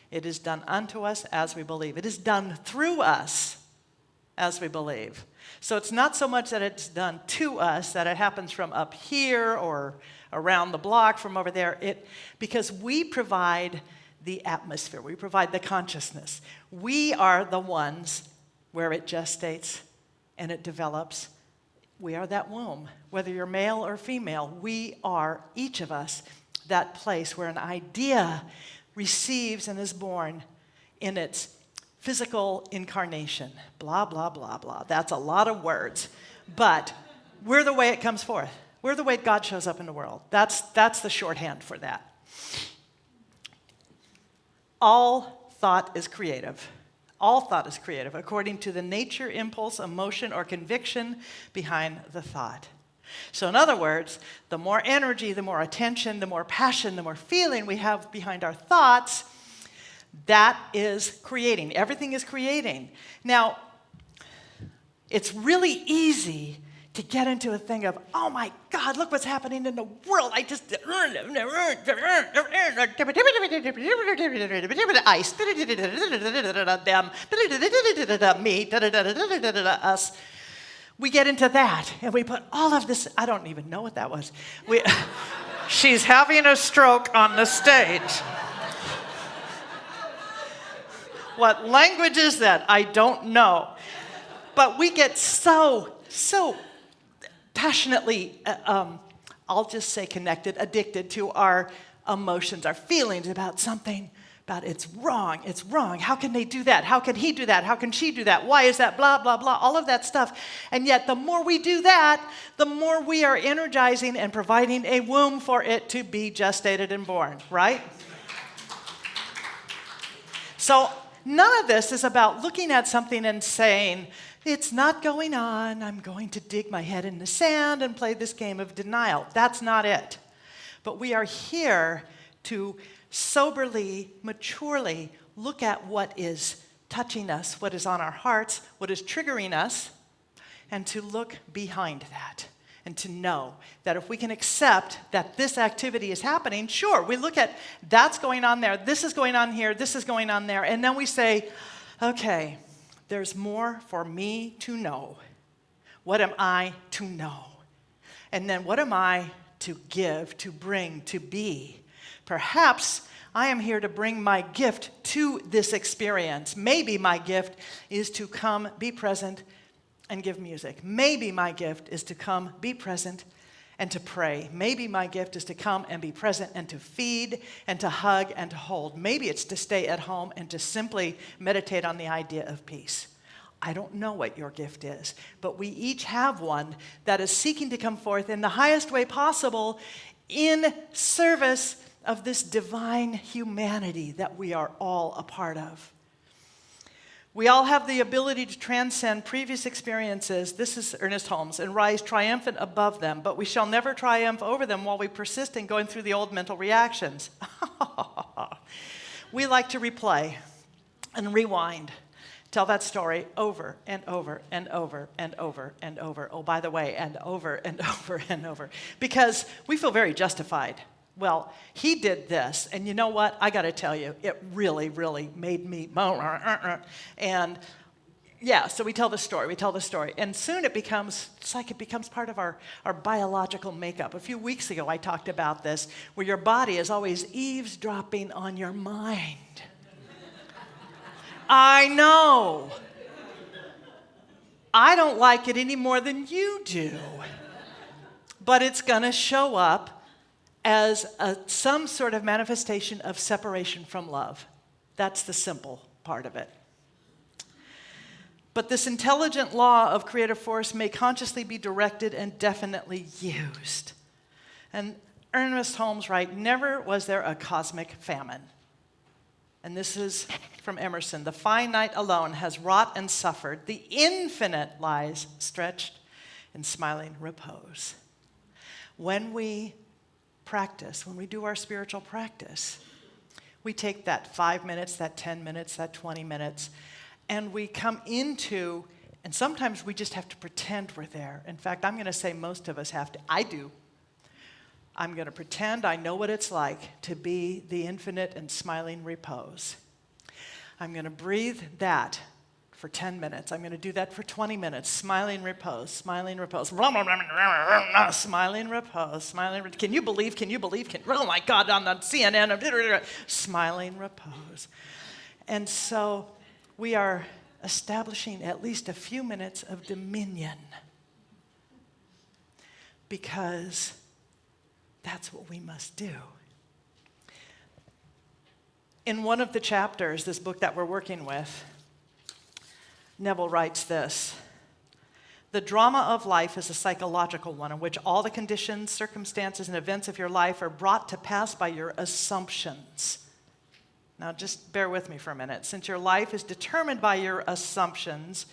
It is done unto us as we believe. It is done through us as we believe. So it's not so much that it's done to us, that it happens from up here or around the block from over there, because we provide the atmosphere, we provide the consciousness. We are the ones where it gestates and it develops. We are that womb. Whether you're male or female, we are, each of us, that place where an idea receives and is born in its physical incarnation. Blah, blah, blah, blah. That's a lot of words. But we're the way it comes forth. We're the way God shows up in the world. That's the shorthand for that. All thought is creative. All thought is creative according to the nature, impulse, emotion, or conviction behind the thought. So in other words, the more energy, the more attention, the more passion, the more feeling we have behind our thoughts, that is creating. Everything is creating. Now, it's really easy to get into a thing of, oh my God, look what's happening in the world. I just, us. We get into that, and we put all of this, I don't even know what that was. She's having a stroke on the stage. What language is that? I don't know. But we get so passionately, I'll just say connected, addicted to our emotions, our feelings about something, about it's wrong. How can they do that? How can he do that? How can she do that? Why is that? Blah, blah, blah, all of that stuff. And yet the more we do that, the more we are energizing and providing a womb for it to be gestated and born, right? So none of this is about looking at something and saying, it's not going on, I'm going to dig my head in the sand and play this game of denial. That's not it. But we are here to soberly, maturely look at what is touching us, what is on our hearts, what is triggering us, and to look behind that. And to know that if we can accept that this activity is happening, sure, we look at that's going on there, this is going on here, this is going on there, and then we say, okay, there's more for me to know. What am I to know? And then what am I to give, to bring, to be? Perhaps I am here to bring my gift to this experience. Maybe my gift is to come, be present, and give music. Maybe my gift is to come, be present, and to pray. Maybe my gift is to come and be present and to feed and to hug and to hold. Maybe it's to stay at home and to simply meditate on the idea of peace. I don't know what your gift is, but we each have one that is seeking to come forth in the highest way possible in service of this divine humanity that we are all a part of. We all have the ability to transcend previous experiences, this is Ernest Holmes, and rise triumphant above them, but we shall never triumph over them while we persist in going through the old mental reactions. We like to replay and rewind, tell that story over and over and over and over and over. Oh, by the way, and over and over and over, because we feel very justified. Well, he did this, and you know what? I got to tell you, it really, really made me, and yeah, so we tell the story, and soon it becomes part of our biological makeup. A few weeks ago, I talked about this, where your body is always eavesdropping on your mind. I know. I don't like it any more than you do, but it's going to show up as some sort of manifestation of separation from love. That's the simple part of it. But this intelligent law of creative force may consciously be directed and definitely used. And Ernest Holmes writes, never was there a cosmic famine. And this is from Emerson. The finite alone has wrought and suffered. The infinite lies stretched in smiling repose. When we practice, when we do our spiritual practice, we take that 5 minutes, that 10 minutes, that 20 minutes, and we come into, and sometimes we just have to pretend we're there. In fact, I'm going to say most of us have to. I do. I'm going to pretend I know what it's like to be the infinite and smiling repose. I'm going to breathe that for 10 minutes. I'm going to do that for 20 minutes. Smiling repose, smiling repose. Smiling repose, smiling repose. Can you believe? Oh my God, on CNN. Smiling repose. And so we are establishing at least a few minutes of dominion, because that's what we must do. In one of the chapters, this book that we're working with, Neville writes this: The drama of life is a psychological one in which all the conditions, circumstances, and events of your life are brought to pass by your assumptions. Now, just bear with me for a minute. Since your life is determined by your assumptions,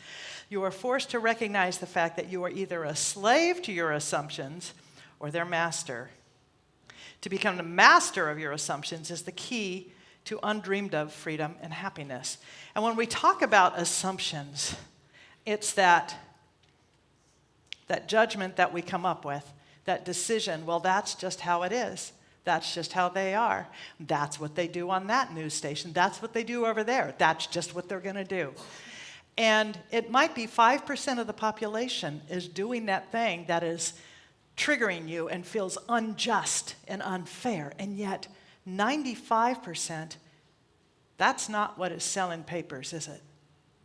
you are forced to recognize the fact that you are either a slave to your assumptions or their master. To become the master of your assumptions is the key to undreamed of freedom and happiness. And when we talk about assumptions, it's that judgment that we come up with, that decision, well, that's just how it is. That's just how they are. That's what they do on that news station. That's what they do over there. That's just what they're going to do. And it might be 5% of the population is doing that thing that is triggering you and feels unjust and unfair. And yet 95%, that's not what is selling papers, is it?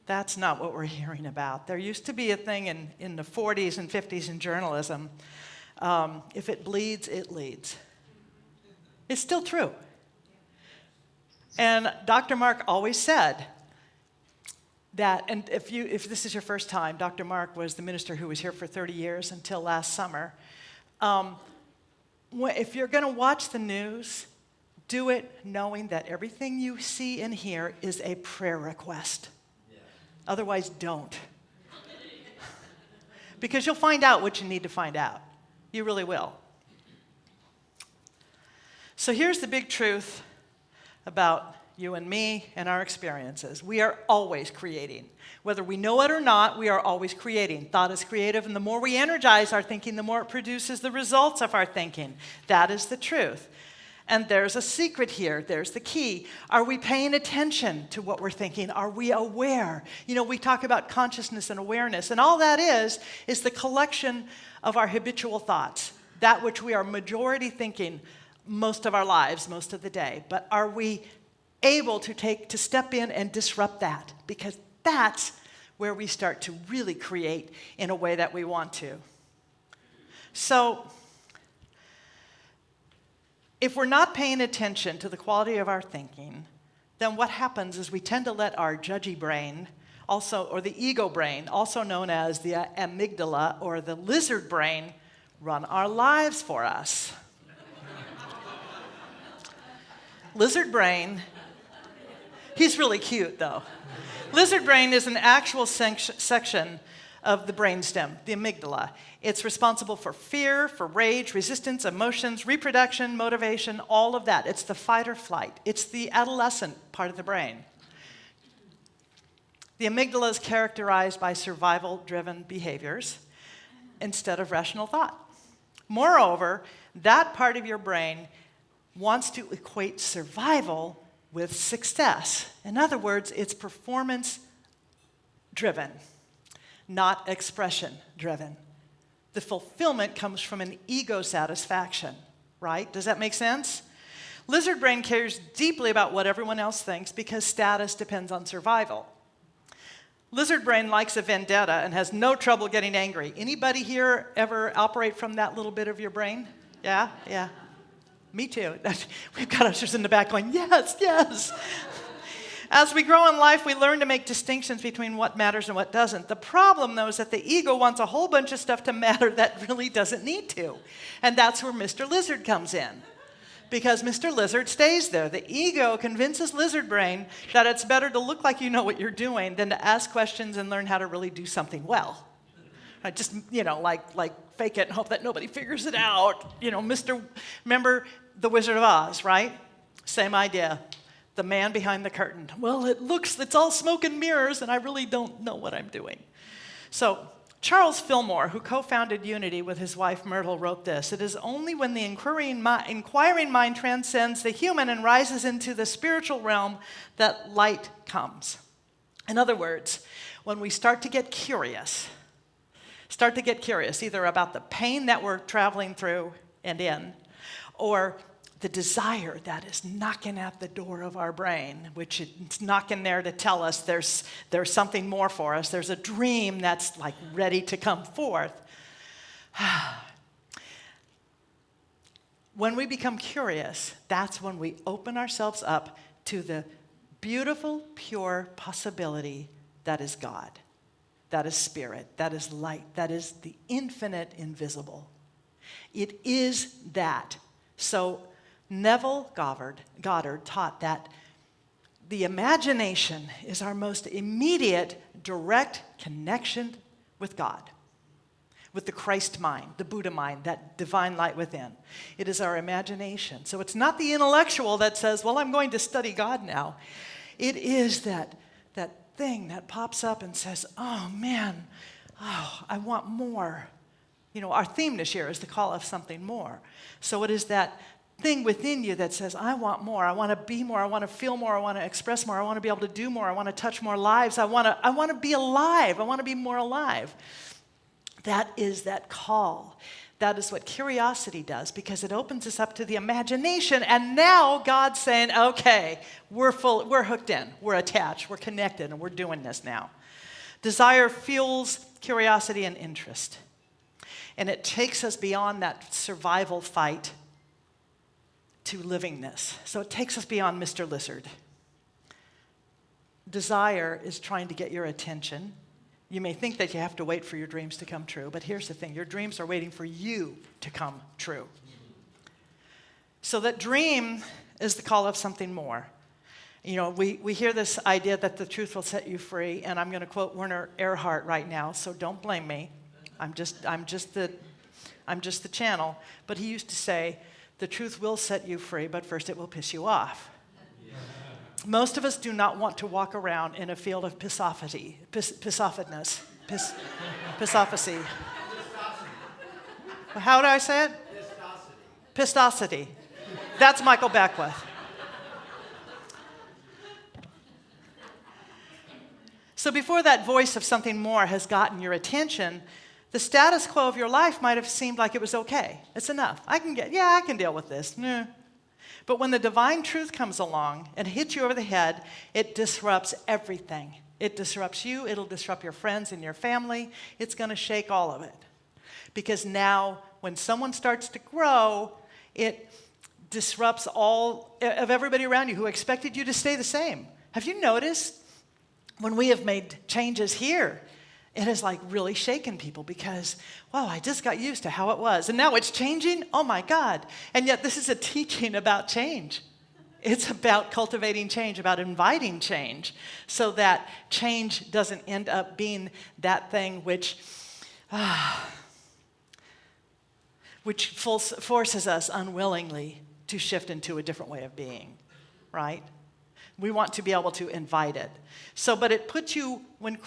That's not what we're hearing about. There used to be a thing in the 40s and 50s in journalism, if it bleeds, it leads. It's still true. And Dr. Mark always said that, and if this is your first time, Dr. Mark was the minister who was here for 30 years until last summer. If you're going to watch the news, do it knowing that everything you see and hear is a prayer request. Yeah. Otherwise, don't. Because you'll find out what you need to find out. You really will. So here's the big truth about you and me and our experiences. We are always creating. Whether we know it or not, we are always creating. Thought is creative, and the more we energize our thinking, the more it produces the results of our thinking. That is the truth. And there's a secret here. There's the key. Are we paying attention to what we're thinking? Are we aware? You know, we talk about consciousness and awareness, and all that is the collection of our habitual thoughts, that which we are majority thinking most of our lives, most of the day. But are we able to step in and disrupt that? Because that's where we start to really create in a way that we want to. So, if we're not paying attention to the quality of our thinking, then what happens is we tend to let our judgy brain, or the ego brain, also known as the amygdala or the lizard brain, run our lives for us. Lizard brain, he's really cute though. Lizard brain is an actual section of the brainstem, the amygdala. It's responsible for fear, for rage, resistance, emotions, reproduction, motivation, all of that. It's the fight or flight. It's the adolescent part of the brain. The amygdala is characterized by survival-driven behaviors instead of rational thought. Moreover, that part of your brain wants to equate survival with success. In other words, it's performance-driven, not expression-driven. The fulfillment comes from an ego satisfaction, right? Does that make sense? Lizard brain cares deeply about what everyone else thinks because status depends on survival. Lizard brain likes a vendetta and has no trouble getting angry. Anybody here ever operate from that little bit of your brain? Yeah? Yeah. Me too. We've got ushers in the back going, yes, yes. As we grow in life, we learn to make distinctions between what matters and what doesn't. The problem, though, is that the ego wants a whole bunch of stuff to matter that really doesn't need to. And that's where Mr. Lizard comes in. Because Mr. Lizard stays there. The ego convinces lizard brain that it's better to look like you know what you're doing than to ask questions and learn how to really do something well. Just, like fake it and hope that nobody figures it out. Remember The Wizard of Oz, right? Same idea. The man behind the curtain. Well, it's all smoke and mirrors, and I really don't know what I'm doing. So, Charles Fillmore, who co-founded Unity with his wife Myrtle, wrote this: "It is only when the inquiring mind transcends the human and rises into the spiritual realm that light comes." In other words, when we start to get curious either about the pain that we're traveling through and in, or the desire that is knocking at the door of our brain, which is knocking there to tell us there's something more for us. There's a dream that's like ready to come forth. When we become curious, that's when we open ourselves up to the beautiful, pure possibility that is God. That is spirit. That is light. That is the infinite invisible. It is that. So Neville Goddard taught that the imagination is our most immediate, direct connection with God, with the Christ mind, the Buddha mind, that divine light within. It is our imagination. So it's not the intellectual that says, well, I'm going to study God now. It is that thing that pops up and says, oh man, I want more. Our theme this year is the call of something more. So it is that thing within you that says, I want more. I want to be more. I want to feel more. I want to express more. I want to be able to do more. I want to touch more lives. I want to be alive. I want to be more alive. That is that call. That is what curiosity does, because it opens us up to the imagination. And now God's saying, okay, we're hooked in, we're attached, we're connected, and we're doing this now. Desire fuels curiosity and interest. And it takes us beyond that survival fight to livingness. So it takes us beyond Mr. Lizard. Desire is trying to get your attention. You may think that you have to wait for your dreams to come true, but here's the thing. Your dreams are waiting for you to come true. So that dream is the call of something more. We hear this idea that the truth will set you free, and I'm going to quote Werner Erhard right now, so don't blame me. I'm just the channel. But he used to say, the truth will set you free, but first it will piss you off. Most of us do not want to walk around in a field of pissophacy. How do I say it? Pistosity. That's Michael Beckwith. So before that voice of something more has gotten your attention, the status quo of your life might have seemed like it was okay. It's enough. I can deal with this. Nah. But when the divine truth comes along and hits you over the head, it disrupts everything. It disrupts you. It'll disrupt your friends and your family. It's going to shake all of it. Because now, when someone starts to grow, it disrupts all of everybody around you who expected you to stay the same. Have you noticed when we have made changes here, it has really shaken people because, wow, I just got used to how it was. And now it's changing? Oh my God. And yet this is a teaching about change. It's about cultivating change, about inviting change, so that change doesn't end up being that thing which forces us unwillingly to shift into a different way of being, right? We want to be able to invite it. So, but it puts you, when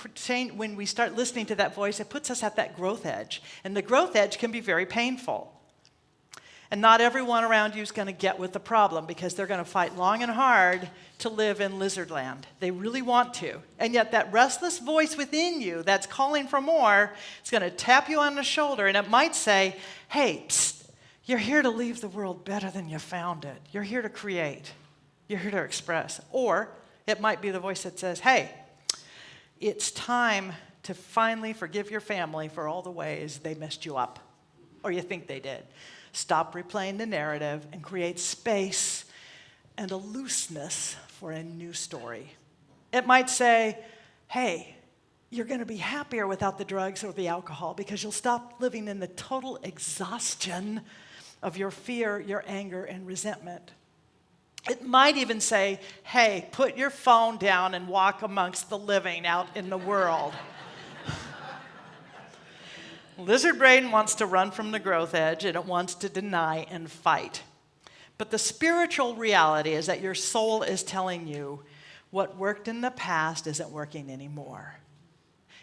we start listening to that voice, it puts us at that growth edge. And the growth edge can be very painful. And not everyone around you is going to get with the problem, because they're going to fight long and hard to live in lizard land. They really want to. And yet that restless voice within you that's calling for more, it's going to tap you on the shoulder, and it might say, hey, psst, you're here to leave the world better than you found it. You're here to create. You're here to express. Or it might be the voice that says, hey, it's time to finally forgive your family for all the ways they messed you up, or you think they did. Stop replaying the narrative and create space and a looseness for a new story. It might say, hey, you're going to be happier without the drugs or the alcohol, because you'll stop living in the total exhaustion of your fear, your anger, and resentment. It might even say, hey, put your phone down and walk amongst the living out in the world. Lizard brain wants to run from the growth edge, and it wants to deny and fight. But the spiritual reality is that your soul is telling you what worked in the past isn't working anymore.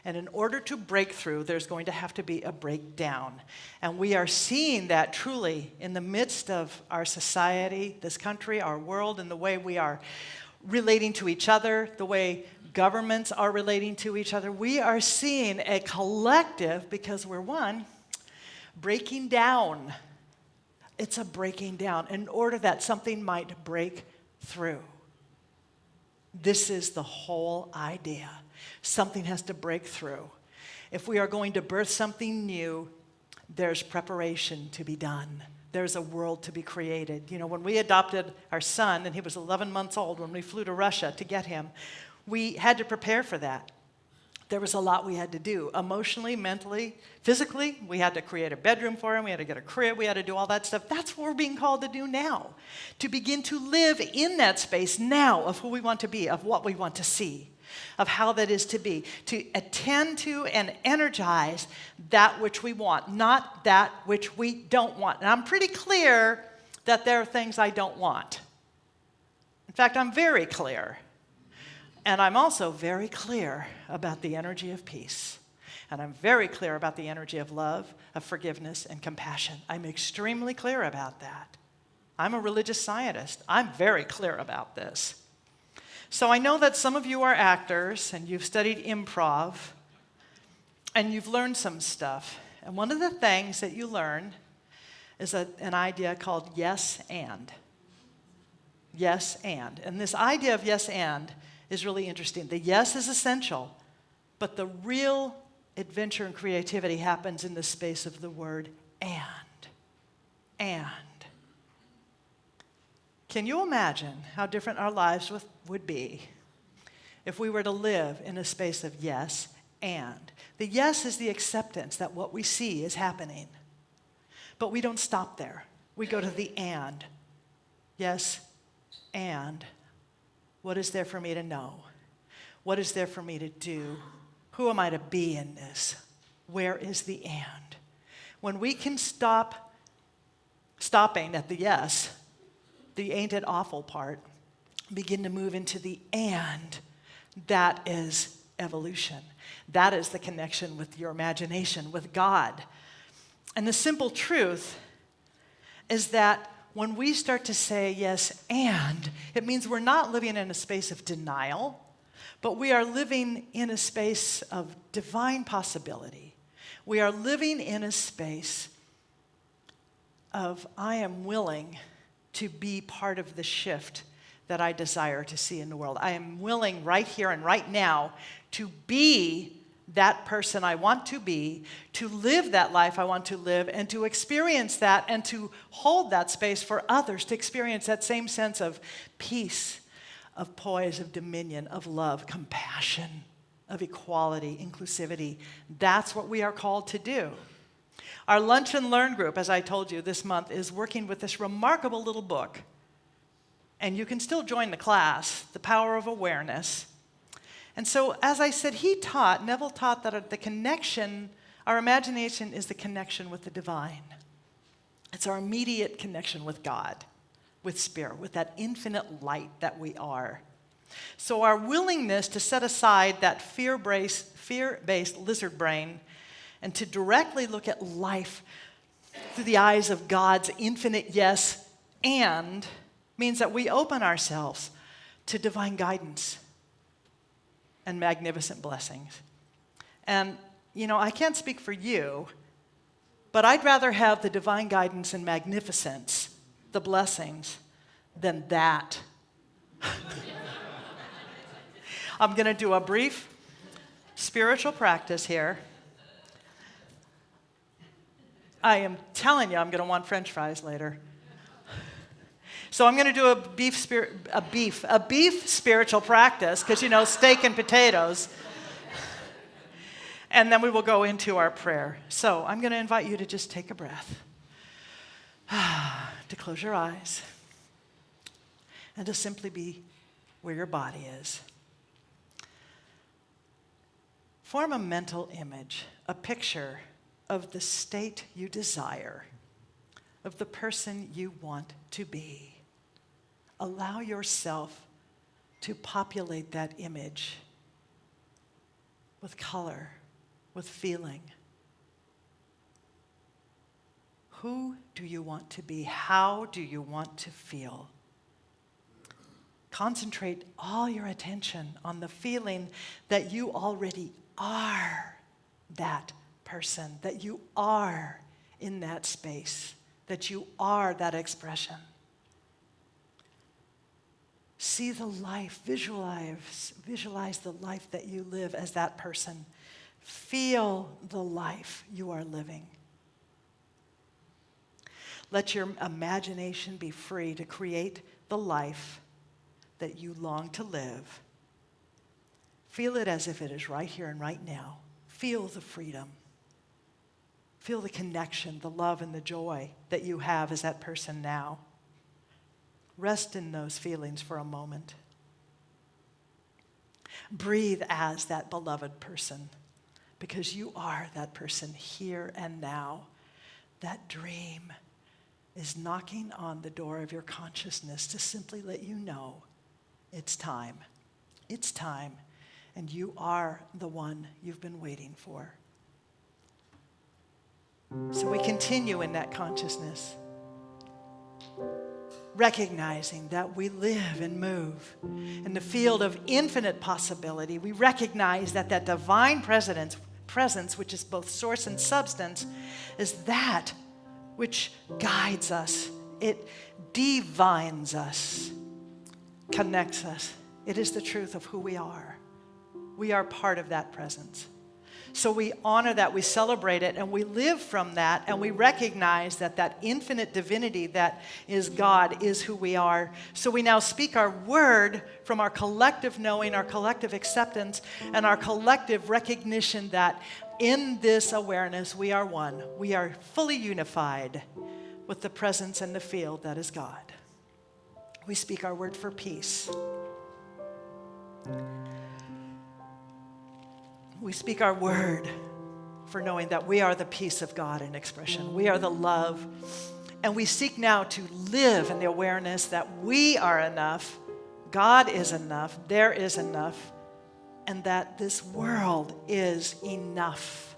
And in order to break through, there's going to have to be a breakdown. And we are seeing that truly in the midst of our society, this country, our world, and the way we are relating to each other, the way governments are relating to each other. We are seeing a collective, because we're one, breaking down. It's a breaking down in order that something might break through. This is the whole idea. Something has to break through. If we are going to birth something new, there's preparation to be done. There's a world to be created. You know, when we adopted our son, and he was 11 months old when we flew to Russia to get him, we had to prepare for that. there was a lot we had to do. Emotionally, mentally, physically, we had to create a bedroom for him. We had to get a crib. We had to do all that stuff. That's what we're being called to do now, to begin to live in that space now of who we want to be, of what we want to see, of how that is to be, to attend to and energize that which we want, not that which we don't want. And I'm pretty clear that there are things I don't want. In fact, I'm very clear. And I'm also very clear about the energy of peace. And I'm very clear about the energy of love, of forgiveness, and compassion. I'm extremely clear about that. I'm a religious scientist. I'm very clear about this. So I know that some of you are actors, and you've studied improv, and you've learned some stuff. And one of the things that you learn is an idea called yes and. Yes and. And this idea of yes and is really interesting. The yes is essential, but the real adventure and creativity happens in the space of the word and. And. Can you imagine how different our lives would be if we were to live in a space of yes and? The yes is the acceptance that what we see is happening. But we don't stop there. We go to the and. Yes, and. What is there for me to know? What is there for me to do? Who am I to be in this? Where is the and? When we can stopping at the yes, the ain't it awful part, begin to move into the and, that is evolution. That is the connection with your imagination, with God. And the simple truth is that when we start to say yes and, it means we're not living in a space of denial, but we are living in a space of divine possibility. We are living in a space of I am willing to be part of the shift that I desire to see in the world. I am willing right here and right now to be that person I want to be, to live that life I want to live, and to experience that and to hold that space for others to experience that same sense of peace, of poise, of dominion, of love, compassion, of equality, inclusivity. That's what we are called to do. Our Lunch and Learn group, as I told you, this month is working with this remarkable little book. And you can still join the class, The Power of Awareness. And so, as I said, Neville taught that the connection, our imagination is the connection with the divine. It's our immediate connection with God, with Spirit, with that infinite light that we are. So our willingness to set aside that fear-based lizard brain and to directly look at life through the eyes of God's infinite yes and means that we open ourselves to divine guidance and magnificent blessings. And, I can't speak for you, but I'd rather have the divine guidance and magnificence, the blessings, than that. I'm going to do a brief spiritual practice here. I am telling you, I'm going to want French fries later. So I'm going to do a beef spiritual practice, because, steak and potatoes. And then we will go into our prayer. So I'm going to invite you to just take a breath, to close your eyes, and to simply be where your body is. Form a mental image, a picture of the state you desire, of the person you want to be. Allow yourself to populate that image with color, with feeling. Who do you want to be? How do you want to feel? Concentrate all your attention on the feeling that you already are that person, that you are in that space, that you are that expression. See the life, visualize the life that you live as that person. Feel the life you are living. Let your imagination be free to create the life that you long to live. Feel it as if it is right here and right now. Feel the freedom. Feel the connection, the love, and the joy that you have as that person now. Rest in those feelings for a moment. Breathe as that beloved person, because you are that person here and now. That dream is knocking on the door of your consciousness to simply let you know it's time. It's time, and you are the one you've been waiting for. So we continue in that consciousness, recognizing that we live and move in the field of infinite possibility. We recognize that that divine presence, which is both source and substance, is that which guides us. It divines us, connects us. It is the truth of who we are. We are part of that presence. So we honor that, we celebrate it, and we live from that, and we recognize that that infinite divinity that is God is who we are. So we now speak our word from our collective knowing, our collective acceptance, and our collective recognition that in this awareness we are one. We are fully unified with the presence and the field that is God. We speak our word for peace. We speak our word for knowing that we are the peace of God in expression. We are the love. And we seek now to live in the awareness that we are enough, God is enough, there is enough, and that this world is enough.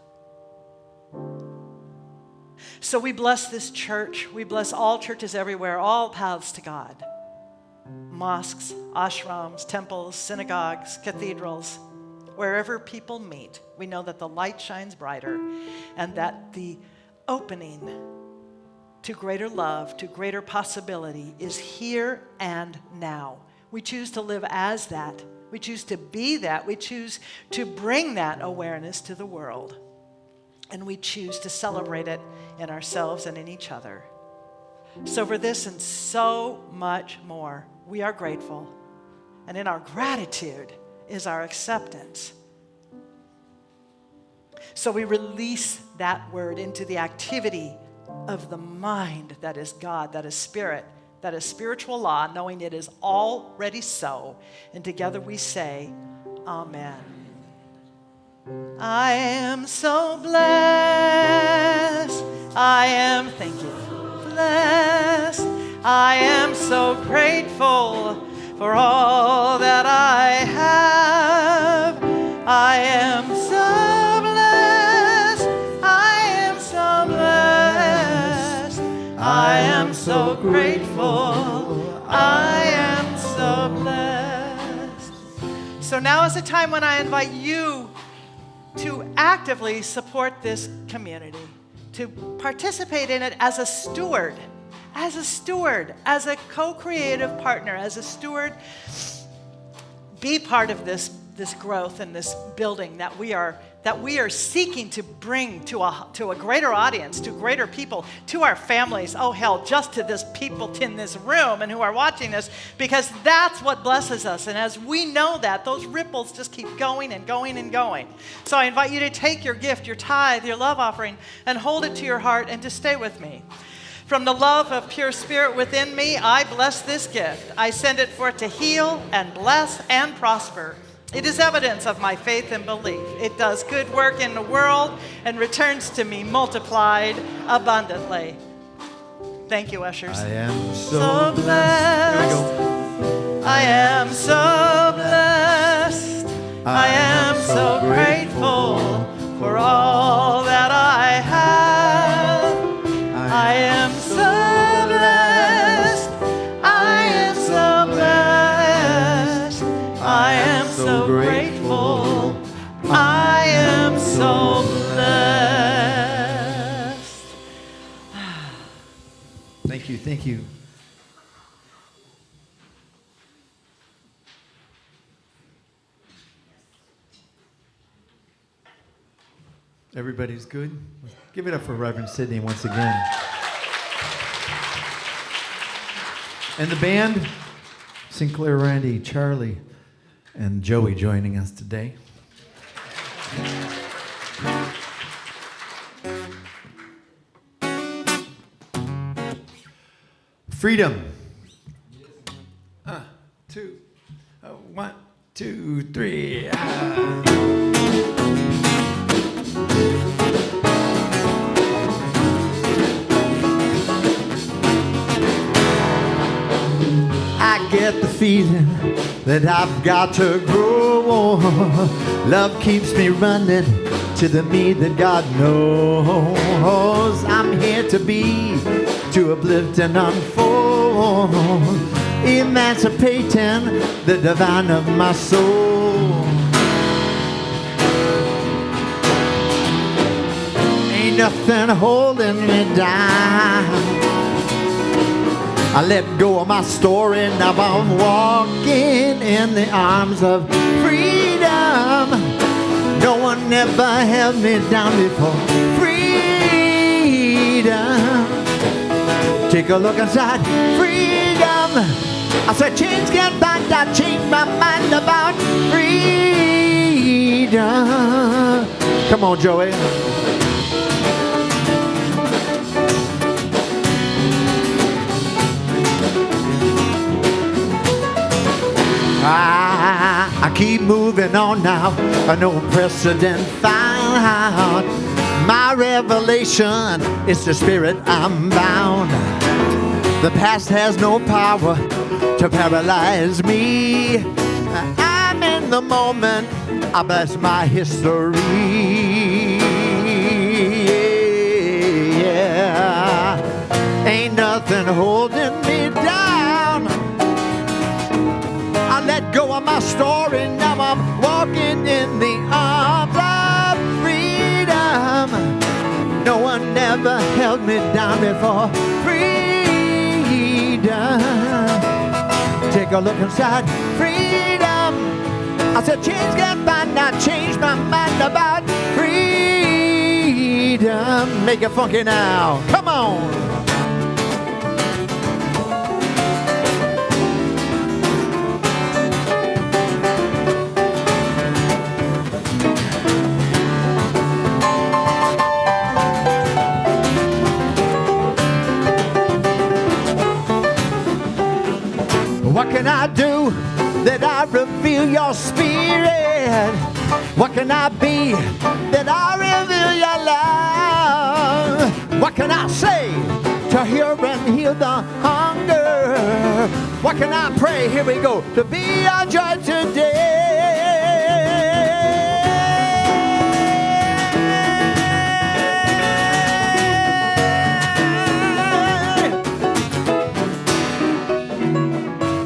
So we bless this church. We bless all churches everywhere, all paths to God. Mosques, ashrams, temples, synagogues, cathedrals. Wherever people meet, we know that the light shines brighter and that the opening to greater love, to greater possibility is here and now. We choose to live as that. We choose to be that. We choose to bring that awareness to the world. And we choose to celebrate it in ourselves and in each other. So for this and so much more, we are grateful. And in our gratitude is our acceptance. So we release that word into the activity of the mind that is God, that is spirit, that is spiritual law, knowing it is already so. And together we say, Amen. I am so blessed. I am, thank you, blessed. I am so grateful for all that I have. I am so blessed. I am so blessed. I am so grateful. I am so blessed. So now is the time when I invite you to actively support this community, to participate in it as a steward, as a co-creative partner, as a steward. Be part of this growth and this building that we are seeking to bring to a greater audience, to greater people, to our families. Oh hell, just to this people in this room and who are watching this, because that's what blesses us. And as we know that, those ripples just keep going and going and going. So I invite you to take your gift, your tithe, your love offering, and hold it to your heart and to stay with me. From the love of pure spirit within me, I bless this gift. I send it forth to heal and bless and prosper. It is evidence of my faith and belief. It does good work in the world and returns to me multiplied abundantly. Thank you, ushers. I am so blessed. I am so blessed. I am so grateful for all that I have. I am so blessed. I am so blessed. I am so grateful. I am so blessed. Thank you, thank you. Everybody's good? Give it up for Reverend Sidney once again. And the band, Sinclair, Randy, Charlie, and Joey joining us today. Freedom. 2, 1, 2, 3. I get the feeling that I've got to grow. Love keeps me running to the me that God knows. I'm here to be, to uplift and unfold, emancipating the divine of my soul. Ain't nothing holding me down. I let go of my story, now I'm walking in the arms of freedom. No one ever held me down before. Freedom. Take a look inside. Freedom. I said change can't bind, I changed my mind about freedom. Come on, Joey. I keep moving on now, no precedent found. My revelation is the spirit I'm bound. The past has no power to paralyze me. I'm in the moment, I bless my history. Yeah. Ain't nothing holding me down. I let go of my story, now I'm walking in the arms of freedom. No one ever held me down before. Freedom. Take a look inside. Freedom. I said change can't bind, I changed my mind about freedom. Make it funky now. Come on. What can I do that I reveal your spirit? What can I be that I reveal your love? What can I say to hear and heal the hunger? What can I pray? Here we go. To be our joy today.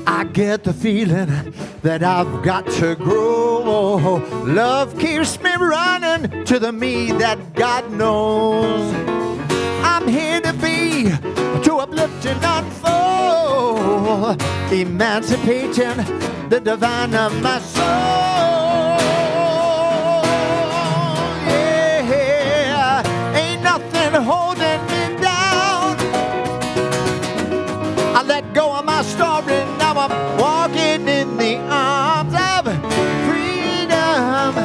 I get the feeling that I've got to grow. Love keeps me running to the me that God knows. I'm here to be, to uplift and unfold, emancipating the divine of my soul. Yeah, ain't nothing holding me down. I let go of my story, now I'm walking in the arms of freedom.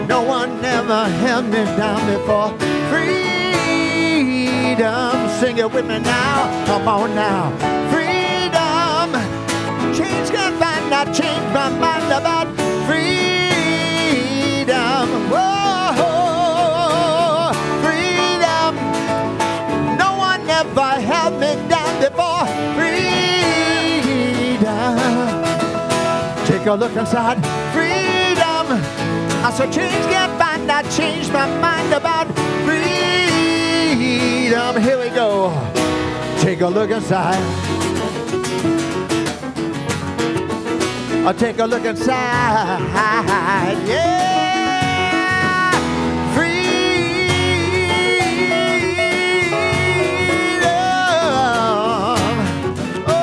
No one ever held me down before. Freedom, sing it with me now, come on now. Freedom, change can't bind, I changed my mind about freedom. Whoa, freedom, no one ever held me down before. Take a look inside. Freedom. I said change can't bind, I changed my mind about freedom. Here we go. Take a look inside. I'll take a look inside. Yeah. Freedom. Oh.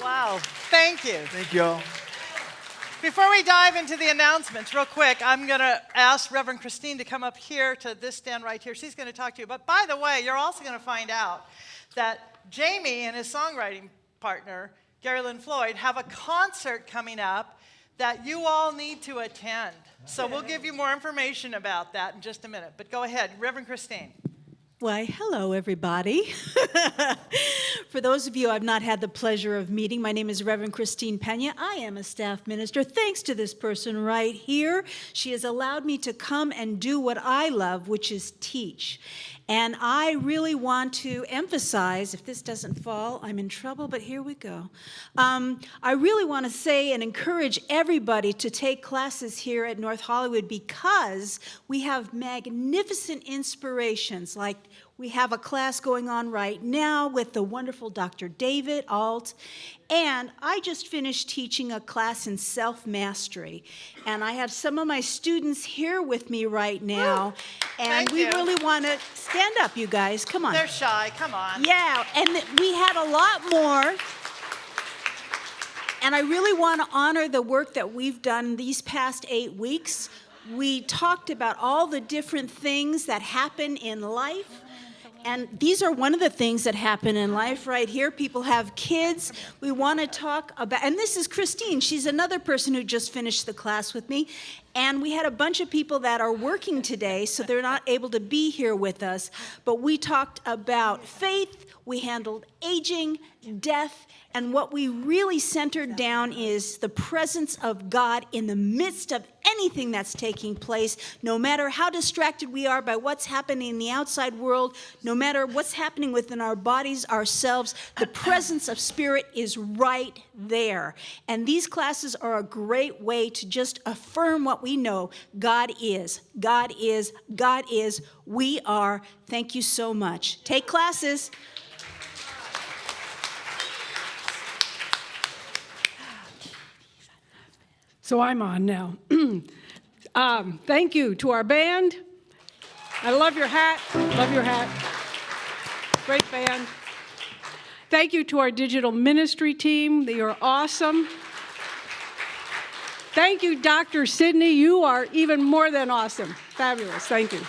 Wow, thank you. Thank you all. Before we dive into the announcements, real quick, I'm going to ask Reverend Christine to come up here to this stand right here. She's going to talk to you. But by the way, you're also going to find out that Jamie and his songwriting partner, Gary Lynn Floyd, have a concert coming up that you all need to attend. So we'll give you more information about that in just a minute. But go ahead, Reverend Christine. Why, hello, everybody. For those of you I've not had the pleasure of meeting, my name is Reverend Christine Pena. I am a staff minister. Thanks to this person right here, she has allowed me to come and do what I love, which is teach. And I really want to emphasize, if this doesn't fall, I'm in trouble, but here we go. I really want to say and encourage everybody to take classes here at North Hollywood because we have magnificent inspirations. Like we have a class going on right now with the wonderful Dr. David Alt. And I just finished teaching a class in self-mastery. And I have some of my students here with me right now. And we really want to stand up, you guys. Come on. They're shy. Come on. Yeah, and we had a lot more. And I really want to honor the work that we've done these past 8 weeks. We talked about all the different things that happen in life. And these are one of the things that happen in life right here. People have kids. We want to talk about, and this is Christine. She's another person who just finished the class with me. And we had a bunch of people that are working today, so they're not able to be here with us. But we talked about faith. We handled aging, death, and what we really centered down is the presence of God in the midst of anything that's taking place, no matter how distracted we are by what's happening in the outside world, no matter what's happening within our bodies, ourselves, the presence of Spirit is right there. And these classes are a great way to just affirm what we know. God is, God is, God is, we are. Thank you so much. Take classes. So I'm on now. Thank you to our band. I love your hat. Love your hat. Great band. Thank you to our digital ministry team. They are awesome. Thank you, Dr. Sidney. You are even more than awesome. Fabulous. Thank you.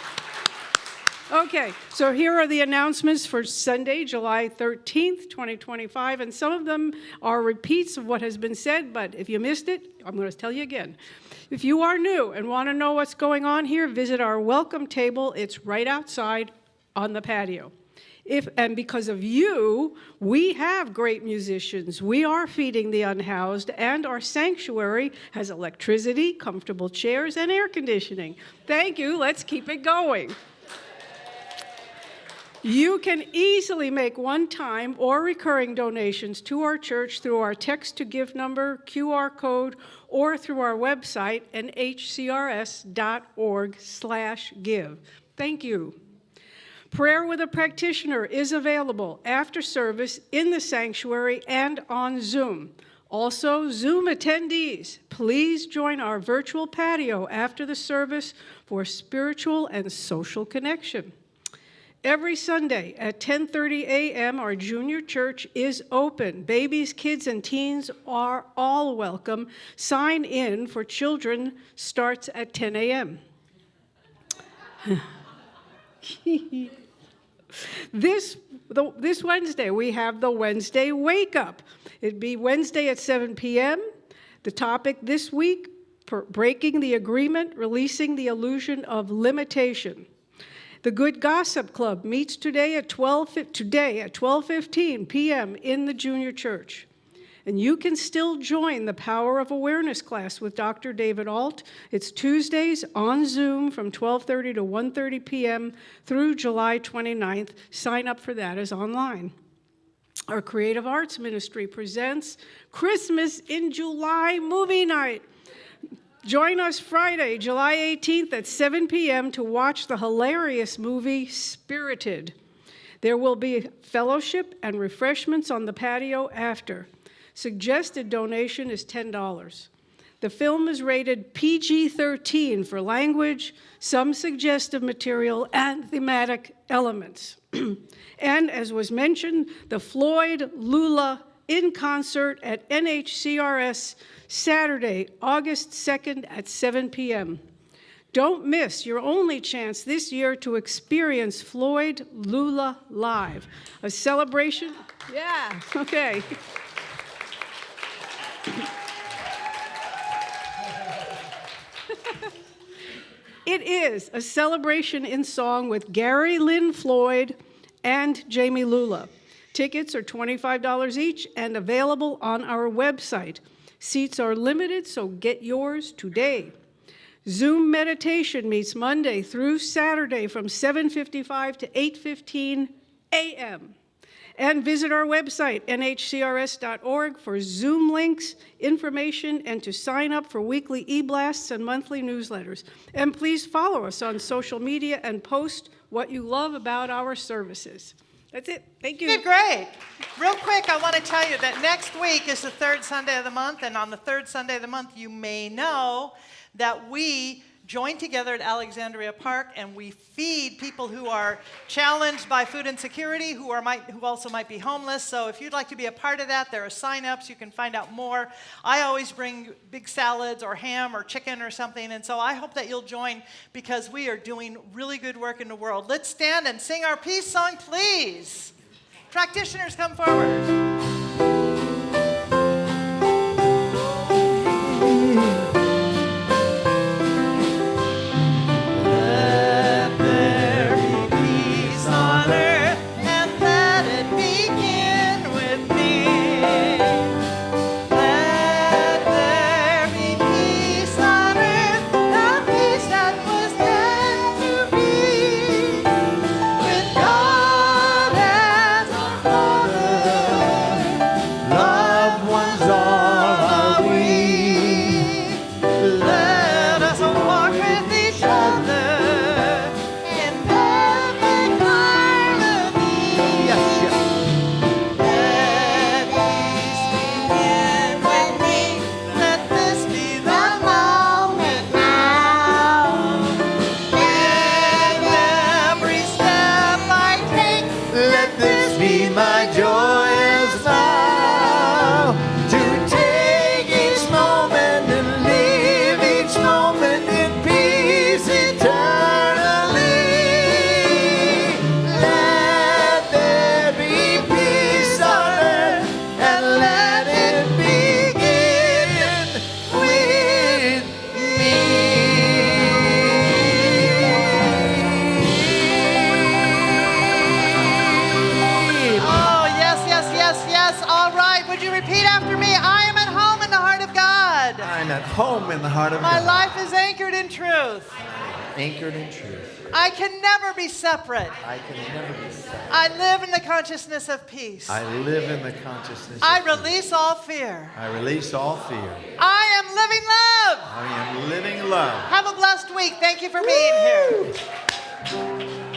Okay, so here are the announcements for Sunday, July 13th, 2025, and some of them are repeats of what has been said, but if you missed it, I'm going to tell you again. If you are new and want to know what's going on here, visit our welcome table. It's right outside on the patio. And because of you, we have great musicians. We are feeding the unhoused, and our sanctuary has electricity, comfortable chairs, and air conditioning. Thank you. Let's keep it going. You can easily make one-time or recurring donations to our church through our text-to-give number, QR code, or through our website, nhcrs.org/give. Thank you. Prayer with a practitioner is available after service in the sanctuary and on Zoom. Also, Zoom attendees, please join our virtual patio after the service for spiritual and social connection. Every Sunday at 10:30 a.m., our junior church is open. Babies, kids, and teens are all welcome. Sign in for children starts at 10 a.m. This Wednesday, we have the Wednesday Wake Up. It'd be Wednesday at 7 p.m. The topic this week, breaking the agreement, releasing the illusion of limitation. The Good Gossip Club meets today at 12:15 p.m. in the junior church. And you can still join the Power of Awareness class with Dr. David Alt. It's Tuesdays on Zoom from 12:30 to 1:30 p.m. through July 29th. Sign up for that as online. Our Creative Arts Ministry presents Christmas in July Movie Night. Join us Friday, July 18th at 7 p.m. to watch the hilarious movie Spirited. There will be fellowship and refreshments on the patio after. Suggested donation is $10. The film is rated PG-13 for language, some suggestive material, and thematic elements. And as was mentioned, the Floyd Lula in concert at NHCRS Saturday, August 2nd at 7 p.m. Don't miss your only chance this year to experience Floyd Lula live, a celebration. Yeah, okay. It is a celebration in song with Gary Lynn Floyd and Jamie Lula. Tickets are $25 each and available on our website. Seats are limited, so get yours today. Zoom meditation meets Monday through Saturday from 7:55 to 8:15 a.m. And visit our website, nhcrs.org, for Zoom links, information, and to sign up for weekly e-blasts and monthly newsletters. And please follow us on social media and post what you love about our services. That's it. Thank you. You did great. Real quick, I want to tell you that next week is the third Sunday of the month, and on the third Sunday of the month, you may know that we join together at Alexandria Park and we feed people who are challenged by food insecurity, who also might be homeless. So if you'd like to be a part of that, there are sign-ups. You can find out more. I always bring big salads or ham or chicken or something, and so I hope that you'll join because we are doing really good work in the world. Let's stand and sing our peace song, please. Practitioners, come forward. Home in the heart of My God. life is anchored in truth. Anchored in truth. I can never be separate. I can never be separate. I live in the consciousness of peace. I live in the consciousness I of peace. release all fear. I release all fear. I am living love. I am living love. Have a blessed week. Thank you for being here.